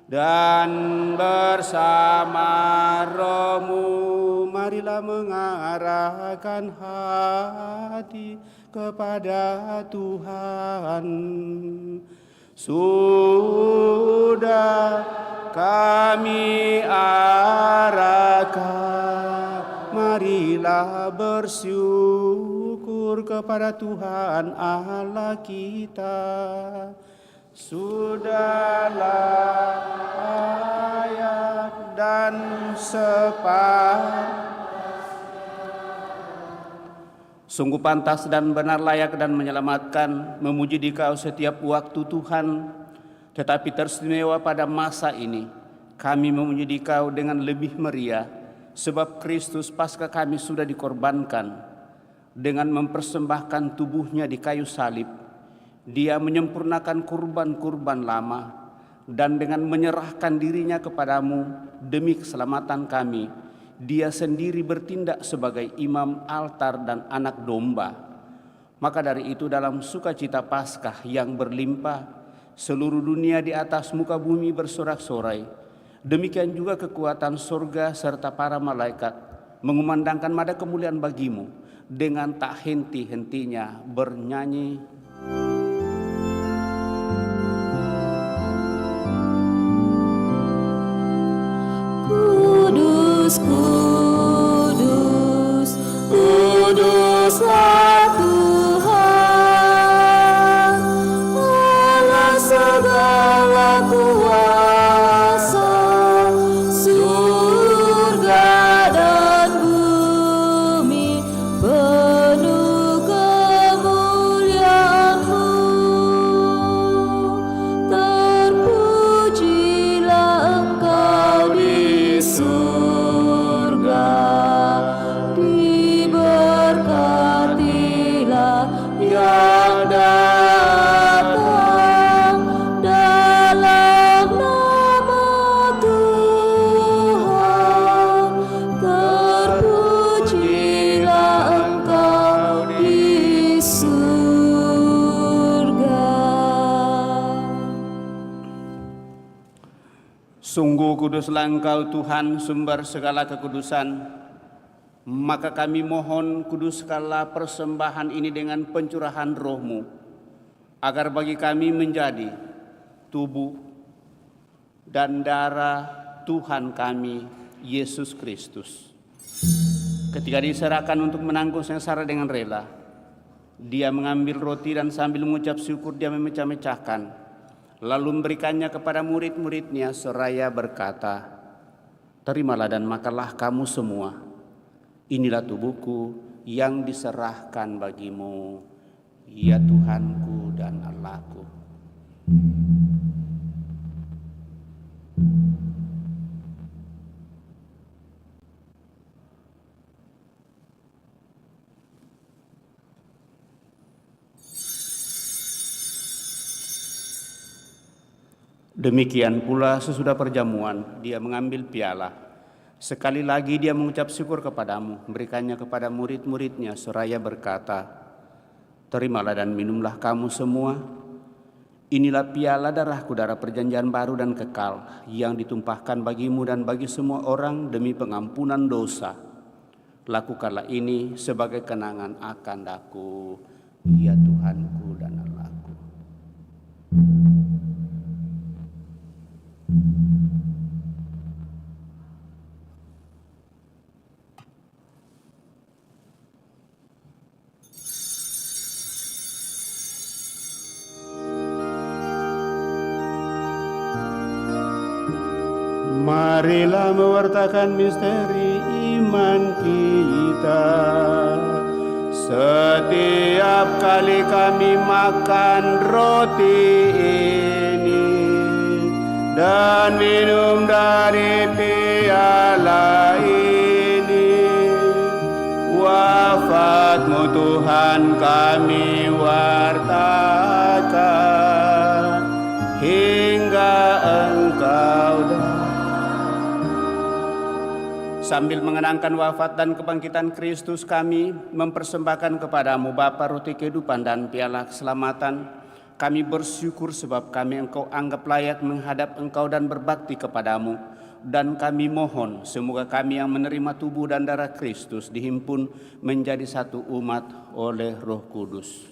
dan bersama rohmu. Marilah mengarahkan hati kepada Tuhan. Sudah kami arahkan, marilah bersyukur kepada Tuhan Allah kita. Sudahlah ayat dan sungguh pantas dan benar, layak dan menyelamatkan, memuji Dikau setiap waktu Tuhan. Tetapi teristimewa pada masa ini kami memuji Dikau dengan lebih meriah, sebab Kristus Paskah kami sudah dikorbankan dengan mempersembahkan tubuhnya di kayu salib. Dia menyempurnakan kurban-kurban lama dan dengan menyerahkan dirinya kepadamu demi keselamatan kami, Dia sendiri bertindak sebagai imam altar dan anak domba. Maka dari itu dalam sukacita Paskah yang berlimpah, seluruh dunia di atas muka bumi bersorak-sorai. Demikian juga kekuatan surga serta para malaikat mengumandangkan nada kemuliaan bagimu dengan tak henti-hentinya bernyanyi. Kudus, kudus, kuduslah Tuhan, Allah segala kuasa, surga dan bumi penuh kemuliaan-Mu. Terpujilah Engkau di surga. Kuduslah Engkau Tuhan, sumber segala kekudusan. Maka kami mohon, kuduskanlah persembahan ini dengan pencurahan Roh-Mu, agar bagi kami menjadi tubuh dan darah Tuhan kami, Yesus Kristus. Ketika diserahkan untuk menanggung sengsara dengan rela, Dia mengambil roti dan sambil mengucap syukur Dia memecah-mecahkan, lalu memberikannya kepada murid-muridnya seraya berkata, "Terimalah dan makanlah kamu semua. Inilah tubuhku yang diserahkan bagimu, ya Tuhanku dan Allahku." Demikian pula sesudah perjamuan, Dia mengambil piala. Sekali lagi Dia mengucap syukur kepadamu, memberikannya kepada murid-muridnya seraya berkata, "Terimalah dan minumlah kamu semua. Inilah piala darahku, darah perjanjian baru dan kekal, yang ditumpahkan bagimu dan bagi semua orang demi pengampunan dosa. Lakukanlah ini sebagai kenangan akan Aku, ya Tuhanku dan Allahku." Marilah mewartakan misteri iman kita. Setiap kali kami makan roti ini dan minum dari piala ini, wafat-Mu Tuhan kami wartakan hingga Engkau datang. Sambil mengenangkan wafat dan kebangkitan Kristus, kami mempersembahkan kepadamu Bapa roti kehidupan dan piala keselamatan. Kami bersyukur sebab kami Engkau anggap layak menghadap Engkau dan berbakti kepadamu. Dan kami mohon semoga kami yang menerima tubuh dan darah Kristus dihimpun menjadi satu umat oleh Roh Kudus.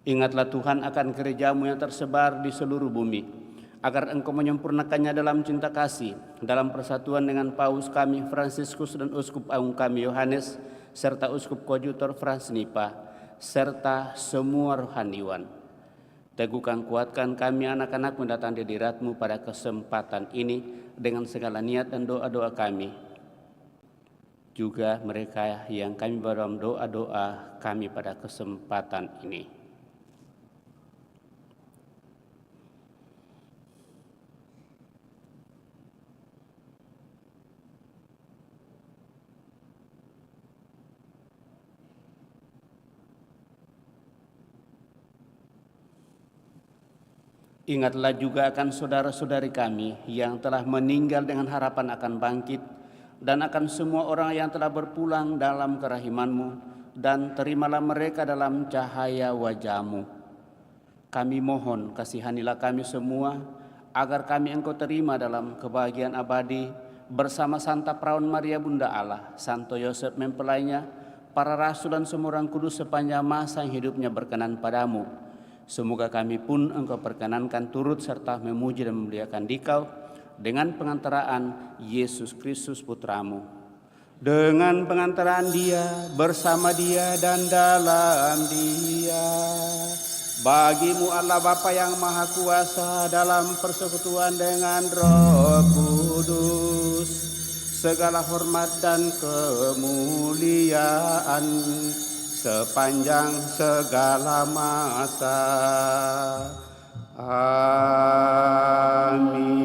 Ingatlah Tuhan akan gereja-Mu yang tersebar di seluruh bumi, agar Engkau menyempurnakannya dalam cinta kasih, dalam persatuan dengan Paus kami Fransiskus dan Uskup Agung kami Yohanes, serta Uskup Koadjutor Frans Nipa, serta semua rohaniwan. Teguhkan, kuatkan kami anak-anak mendatangi hadirat-Mu pada kesempatan ini dengan segala niat dan doa-doa kami. Juga mereka yang kami dalam doa-doa kami pada kesempatan ini. Ingatlah juga akan saudara-saudari kami yang telah meninggal dengan harapan akan bangkit, dan akan semua orang yang telah berpulang dalam kerahiman-Mu, dan terimalah mereka dalam cahaya wajah-Mu. Kami mohon, kasihanilah kami semua, agar kami Engkau terima dalam kebahagiaan abadi, bersama Santa Perawan Maria Bunda Allah, Santo Yosef mempelainya, para rasul dan semua orang kudus sepanjang masa yang hidupnya berkenan padamu. Semoga kami pun Engkau perkenankan turut serta memuji dan memuliakan Dikau dengan pengantaraan Yesus Kristus Putra-Mu. Dengan pengantaraan Dia, bersama Dia dan dalam Dia, bagi-Mu Allah Bapa yang Maha Kuasa dalam persekutuan dengan Roh Kudus, segala hormat dan kemuliaan sepanjang segala masa. Amin.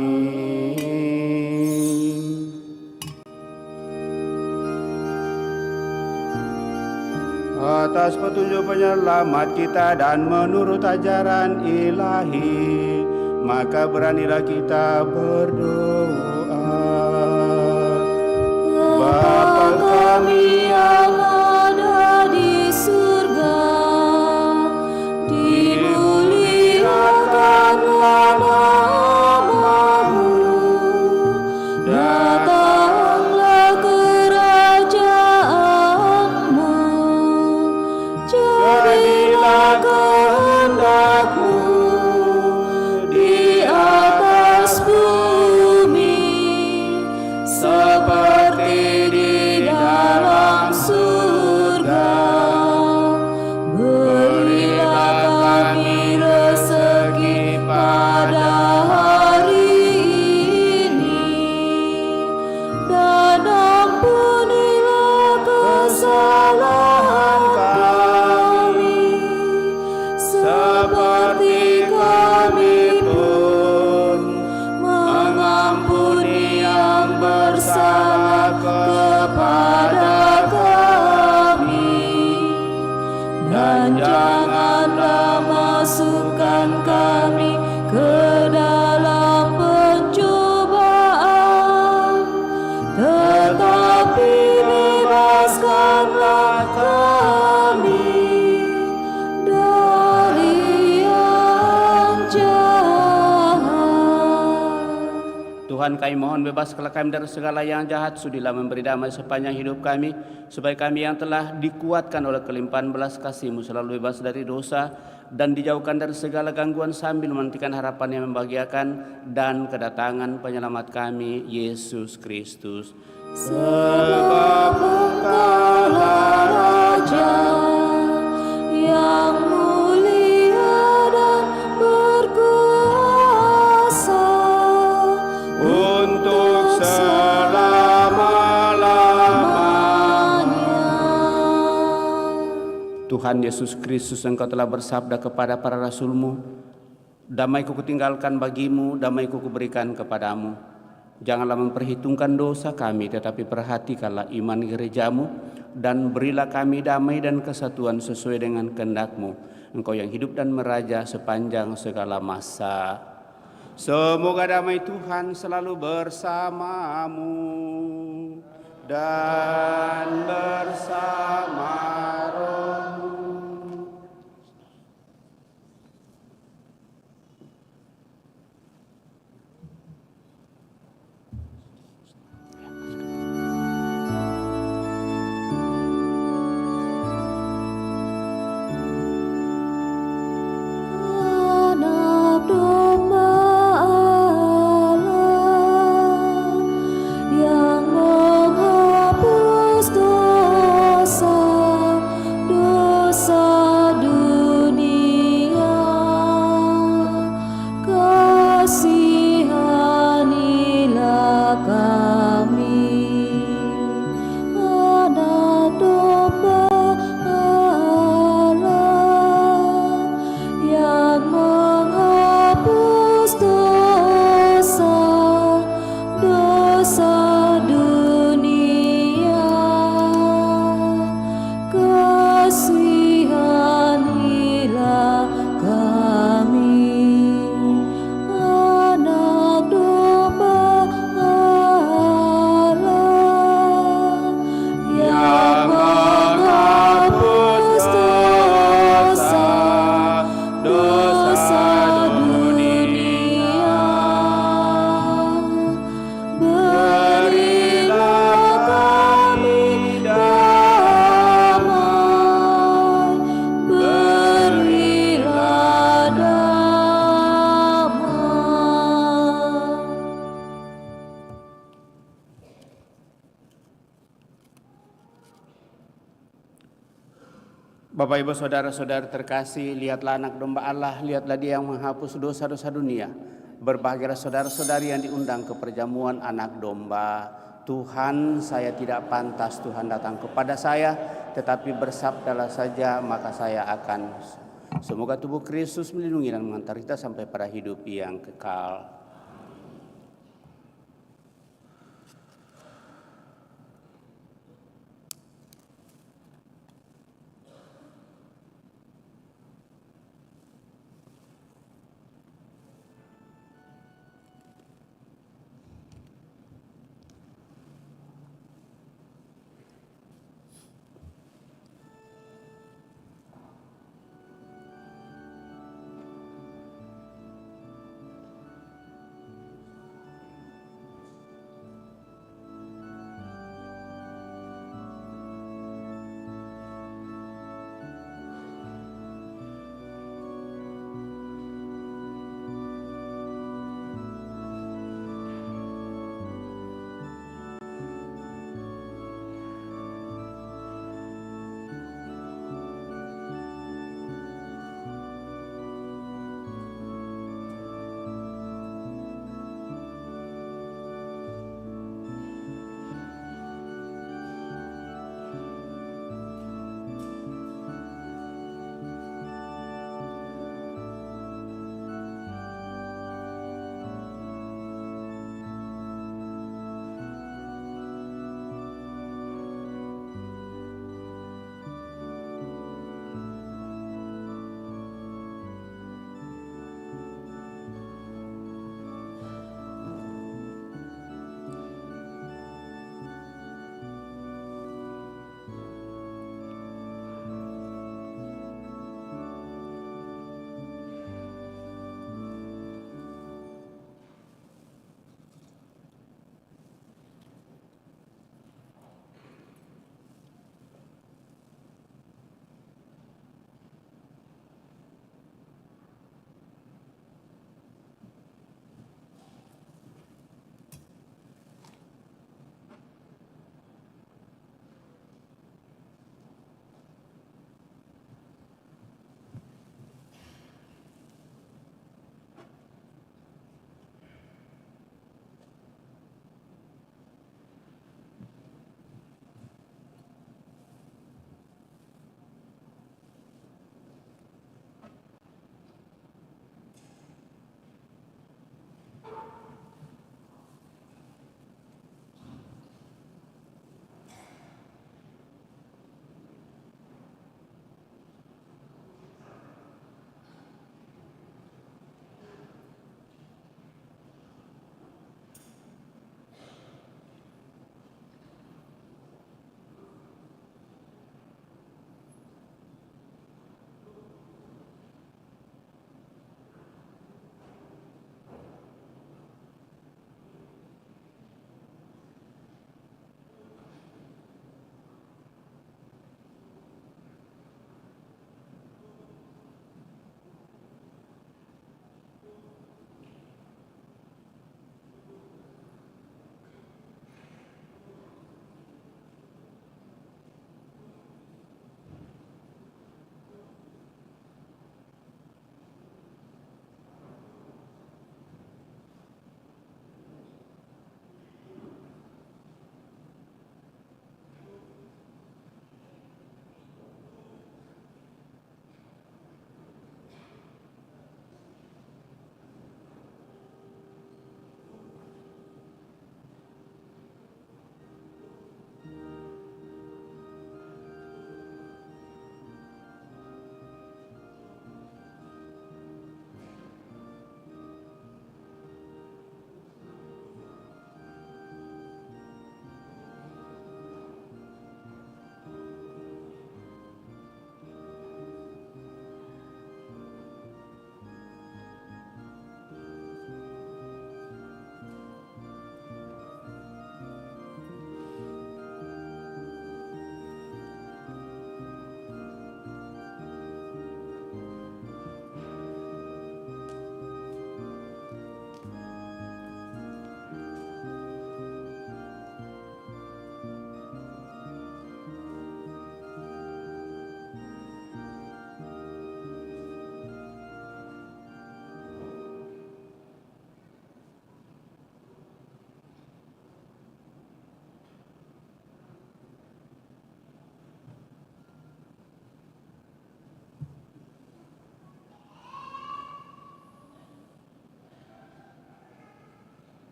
Atas petunjuk penyelamat kita dan menurut ajaran ilahi, maka beranilah kita berdoa. Bapa kami yang ada di surga, dimuliakanlah nama-Mu, kesalahan kami, seperti kami pun mengampuni yang bersalah kepada kami. Dan janganlah masukkan kami ke dalam pencobaan, tetapi bebaskanlah kami dari yang jahat. Tuhan, kami mohon bebaskanlah kami dari segala yang jahat, sudilah memberi damai sepanjang hidup kami, supaya kami yang telah dikuatkan oleh kelimpahan belas kasih-Mu selalu bebas dari dosa dan dijauhkan dari segala gangguan sambil menantikan harapan yang membahagiakan dan kedatangan penyelamat kami, Yesus Kristus. Sebab Engkaulah Raja yang mulia dan berkuasa untuk selama-lamanya. Tuhan Yesus Kristus, Engkau telah bersabda kepada para rasul-Mu, damai-Ku kutinggalkan bagimu, damai-Ku kuberikan kepadamu. Janganlah memperhitungkan dosa kami, tetapi perhatikanlah iman gereja-Mu, dan berilah kami damai dan kesatuan sesuai dengan kehendak-Mu. Engkau yang hidup dan meraja sepanjang segala masa. Semoga damai Tuhan selalu bersamamu dan bersama rohmu. Anak domba Allah yang menghapus dosa dunia, kasihanilah kami. Anak domba Allah yang menghapus dosa dunia, kasihanilah kami. Anak domba Allah yang menghapus dosa dunia, berilah kami damai, berilah damai. Bapak, Ibu, saudara-saudara terkasih, lihatlah anak domba Allah, lihatlah Dia yang menghapus dosa-dosa dunia. Berbahagialah saudara-saudari yang diundang ke perjamuan anak domba. Tuhan, saya tidak pantas Tuhan datang kepada saya, tetapi bersabdalah saja maka saya akan. Semoga tubuh Kristus melindungi dan mengantar kita sampai pada hidup yang kekal.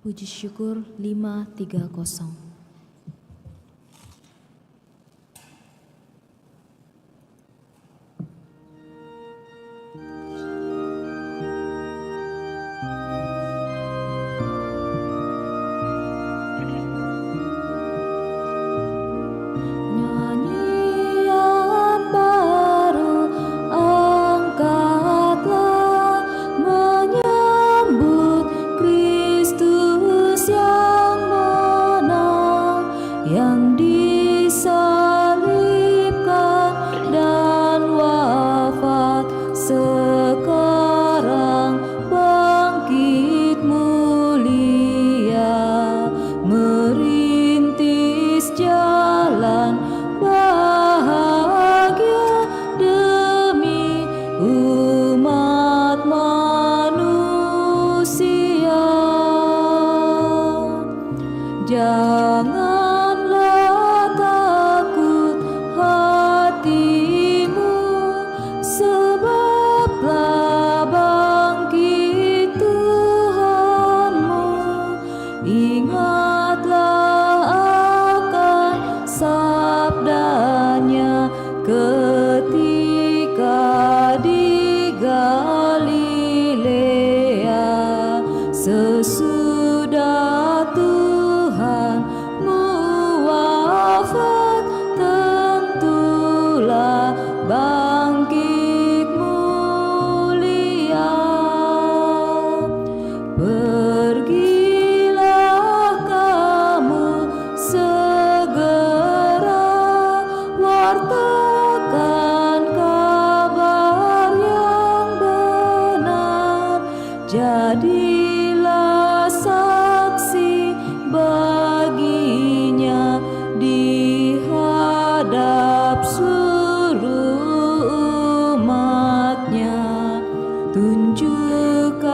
Puji syukur 530. Nyanyian baru angkatlah menyambut Kristus yang menang, yang disalibkan dan wafat, sekarang bangkit mulia, merintis jalan bahagia demi umat manusia. Janganlah takut hatimu, sebablah bangkit Tuhanmu. Ingatlah akan sabdanya ketika di Galilea, sesudah Tuhanmu wafat, tentulah bangkit mulia. Pergilah kamu segera, wartakan kabar yang benar, jadilah saksi baginya di hadap seluruh umatnya. Tunjukkan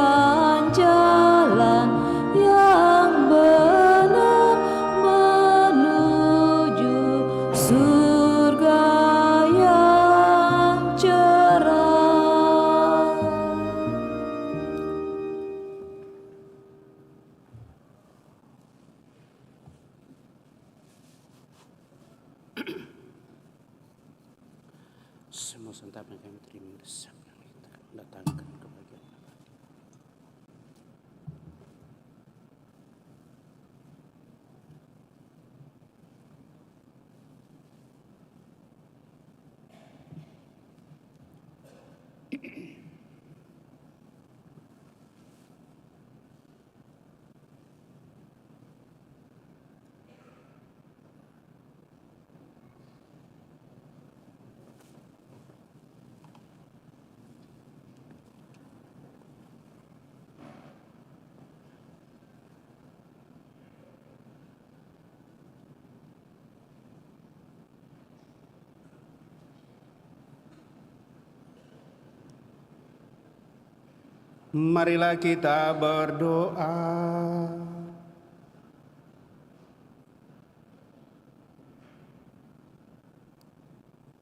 jalan yang benar menuju surga yang cerah. Semua santap yang kami terima resep yang kita datangkan kebahagiaan Allah. Marilah kita berdoa.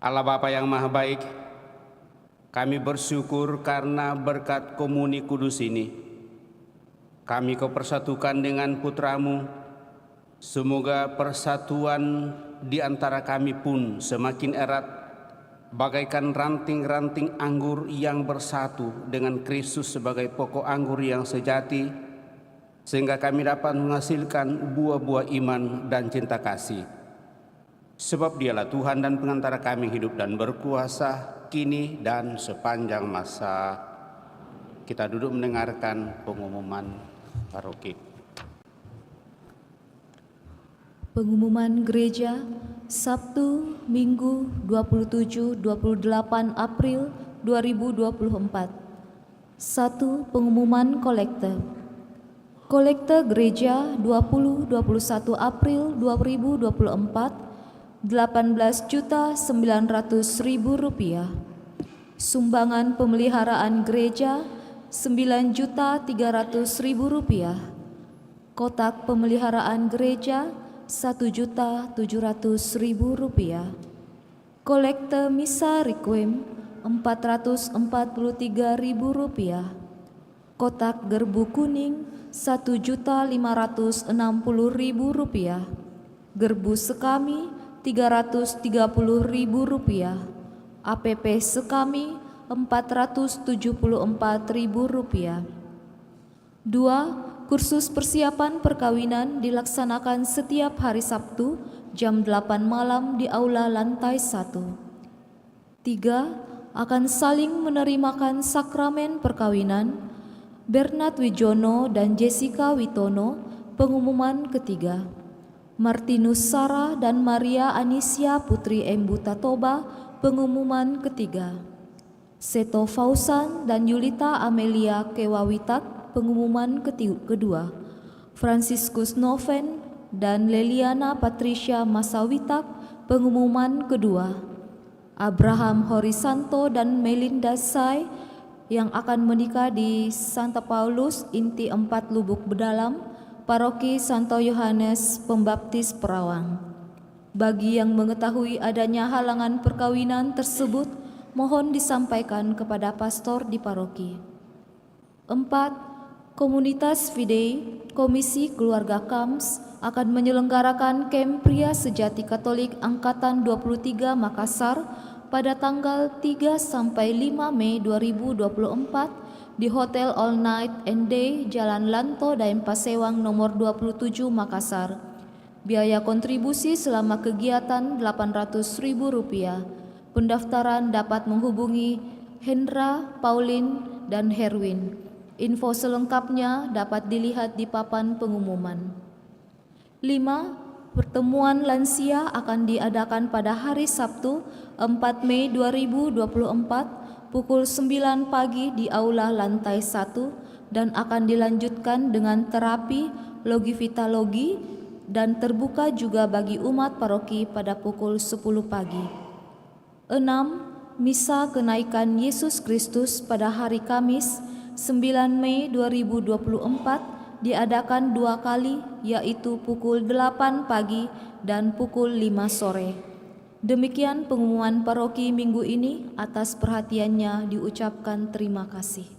Allah Bapa yang Maha Baik, kami bersyukur karena berkat komuni kudus ini, kami Kau persatukan dengan Putra-Mu. Semoga persatuan di antara kami pun semakin erat, bagaikan ranting-ranting anggur yang bersatu dengan Kristus sebagai pokok anggur yang sejati, sehingga kami dapat menghasilkan buah-buah iman dan cinta kasih. Sebab Dialah Tuhan dan pengantara kami hidup dan berkuasa kini dan sepanjang masa. Kita duduk mendengarkan pengumuman paroki. Pengumuman gereja Sabtu, Minggu 27-28 April 2024. 1. Pengumuman kolekte. Kolekte gereja 20-21 April 2024 18.900.000 rupiah. Sumbangan pemeliharaan gereja 9.300.000 rupiah. Kotak pemeliharaan gereja 1.700.000 rupiah. Kolekte misa requiem 443.000 rupiah. Kotak gerbu kuning Rp1.560.000. Gerbu sekami Rp330.000. APP sekami Rp474.000. 2. Kursus persiapan perkawinan dilaksanakan setiap hari Sabtu jam 8 malam di aula lantai 1. 3. Akan saling menerimakan sakramen perkawinan Bernard Wijono dan Jessica Witono, pengumuman ketiga. Martinus Sarah dan Maria Anisia Putri Embuta Toba, pengumuman ketiga. Seto Fausan dan Yulita Amelia Kewawitat, pengumuman kedua. Franciscus Noven dan Leliana Patricia Masawitak, pengumuman kedua. Abraham Horisanto dan Melinda Sai yang akan menikah di Santa Paulus Inti 4 Lubuk Bedalam, Paroki Santo Yohanes Pembaptis Perawang. Bagi yang mengetahui adanya halangan perkawinan tersebut, mohon disampaikan kepada pastor di paroki. 4. Komunitas Fidei, Komisi Keluarga KAMS akan menyelenggarakan Camp Pria Sejati Katolik Angkatan 23 Makassar pada tanggal 3 sampai 5 Mei 2024 di Hotel All Night and Day Jalan Lanto Daeng Pasewang nomor 27 Makassar. Biaya kontribusi selama kegiatan Rp800.000. Pendaftaran dapat menghubungi Hendra, Pauline, dan Herwin. Info selengkapnya dapat dilihat di papan pengumuman. 5. Pertemuan lansia akan diadakan pada hari Sabtu 4 Mei 2024 pukul 9 pagi di aula lantai 1 dan akan dilanjutkan dengan terapi logivitalogi dan terbuka juga bagi umat paroki pada pukul 10 pagi. 6. Misa Kenaikan Yesus Kristus pada hari Kamis 9 Mei 2024 diadakan 2 kali, yaitu pukul 8 pagi dan pukul 5 sore. Demikian pengumuman paroki minggu ini. Atas perhatiannya diucapkan terima kasih.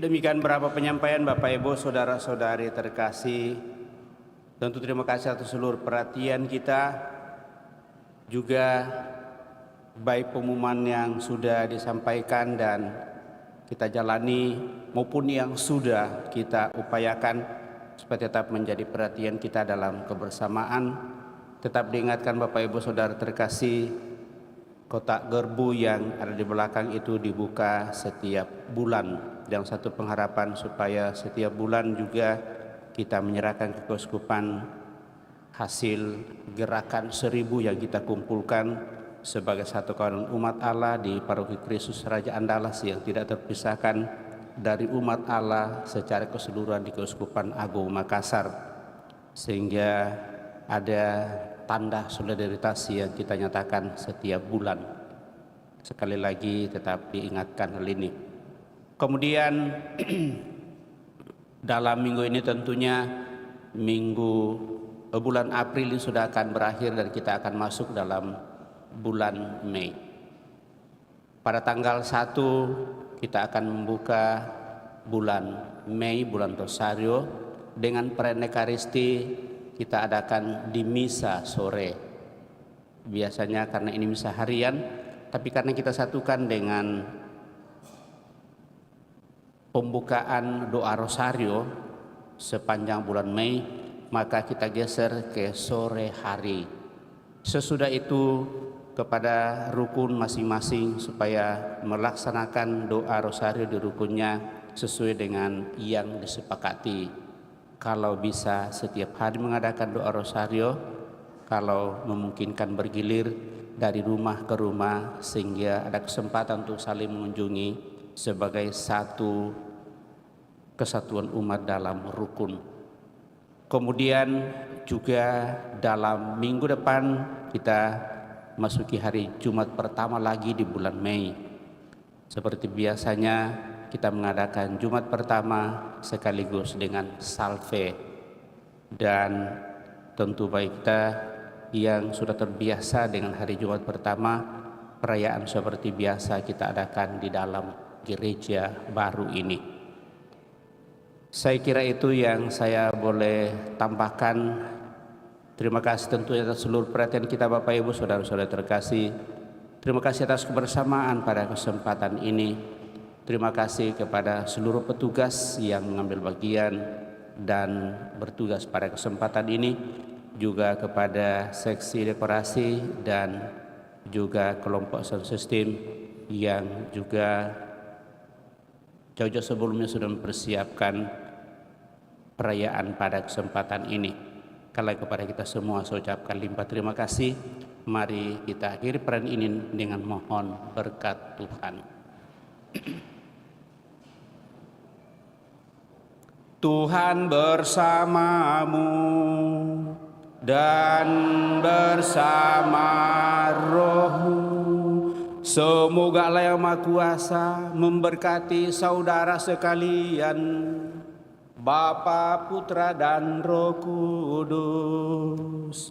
Demikian beberapa penyampaian Bapak Ibu saudara-saudari terkasih. Tentu terima kasih atas seluruh perhatian kita, juga baik pengumuman yang sudah disampaikan dan kita jalani maupun yang sudah kita upayakan supaya tetap menjadi perhatian kita dalam kebersamaan. Tetap diingatkan Bapak Ibu saudara terkasih, kotak gerbu yang ada di belakang itu dibuka setiap bulan. Yang satu pengharapan supaya setiap bulan juga kita menyerahkan ke keuskupan hasil gerakan 1000 yang kita kumpulkan sebagai satu kawan umat Allah di Paroki Kristus Raja Andalas yang tidak terpisahkan dari umat Allah secara keseluruhan di Keuskupan Agung Makassar, sehingga ada tanda solidaritas yang kita nyatakan setiap bulan. Sekali lagi tetap diingatkan hal ini. Kemudian dalam minggu ini tentunya bulan April ini sudah akan berakhir dan kita akan masuk dalam bulan Mei. Pada tanggal 1 kita akan membuka bulan Mei, bulan Rosario, dengan perayaan Ekaristi kita adakan di misa sore. Biasanya karena ini misa harian, tapi karena kita satukan dengan pembukaan doa Rosario sepanjang bulan Mei, maka kita geser ke sore hari. Sesudah itu kepada rukun masing-masing supaya melaksanakan doa Rosario di rukunnya sesuai dengan yang disepakati. Kalau bisa setiap hari mengadakan doa Rosario, kalau memungkinkan bergilir dari rumah ke rumah sehingga ada kesempatan untuk saling mengunjungi sebagai satu kesatuan umat dalam rukun. Kemudian juga dalam minggu depan kita masuki hari Jumat pertama lagi di bulan Mei. Seperti biasanya kita mengadakan Jumat pertama sekaligus dengan salve, dan tentu bagi kita yang sudah terbiasa dengan hari Jumat pertama, perayaan seperti biasa kita adakan di dalam gereja baru ini. Saya kira itu yang saya boleh tambahkan. Terima kasih tentunya atas seluruh perhatian kita Bapak Ibu, saudara-saudara terkasih. Terima kasih atas kebersamaan pada kesempatan ini. Terima kasih kepada seluruh petugas yang mengambil bagian dan bertugas pada kesempatan ini, juga kepada seksi dekorasi dan juga kelompok sound system yang juga jauh-jauh sebelumnya sudah mempersiapkan perayaan pada kesempatan ini. Kalau kepada kita semua saya ucapkan limpah terima kasih. Mari kita akhiri perayaan ini dengan mohon berkat Tuhan. Tuhan bersamamu dan bersama rohmu. Semoga Allah yang Maha Kuasa memberkati saudara sekalian, Bapa, Putra, dan Roh Kudus.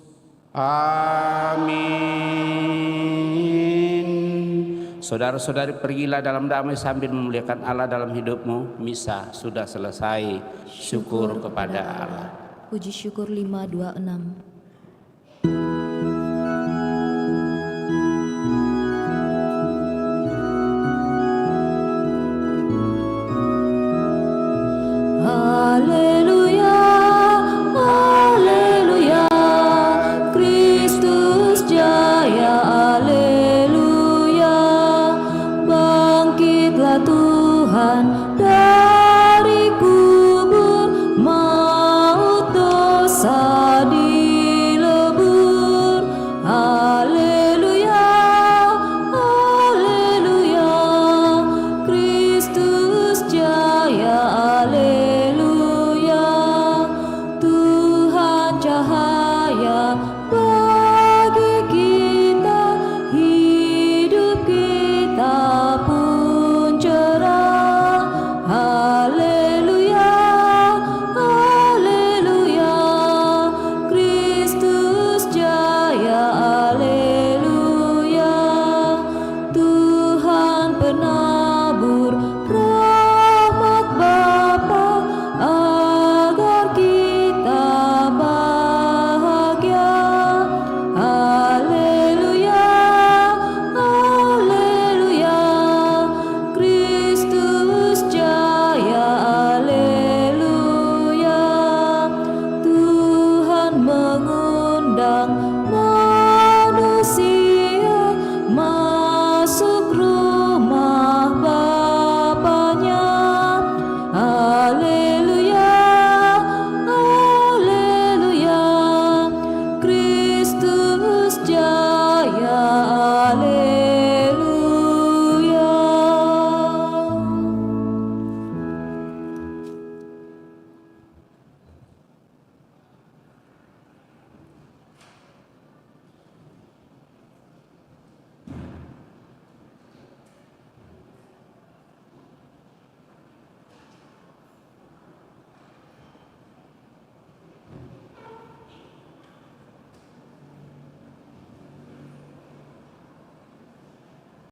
Amin. Saudara-saudari, pergilah dalam damai sambil memuliakan Allah dalam hidupmu. Misa sudah selesai. Syukur kepada Allah. Puji syukur 526.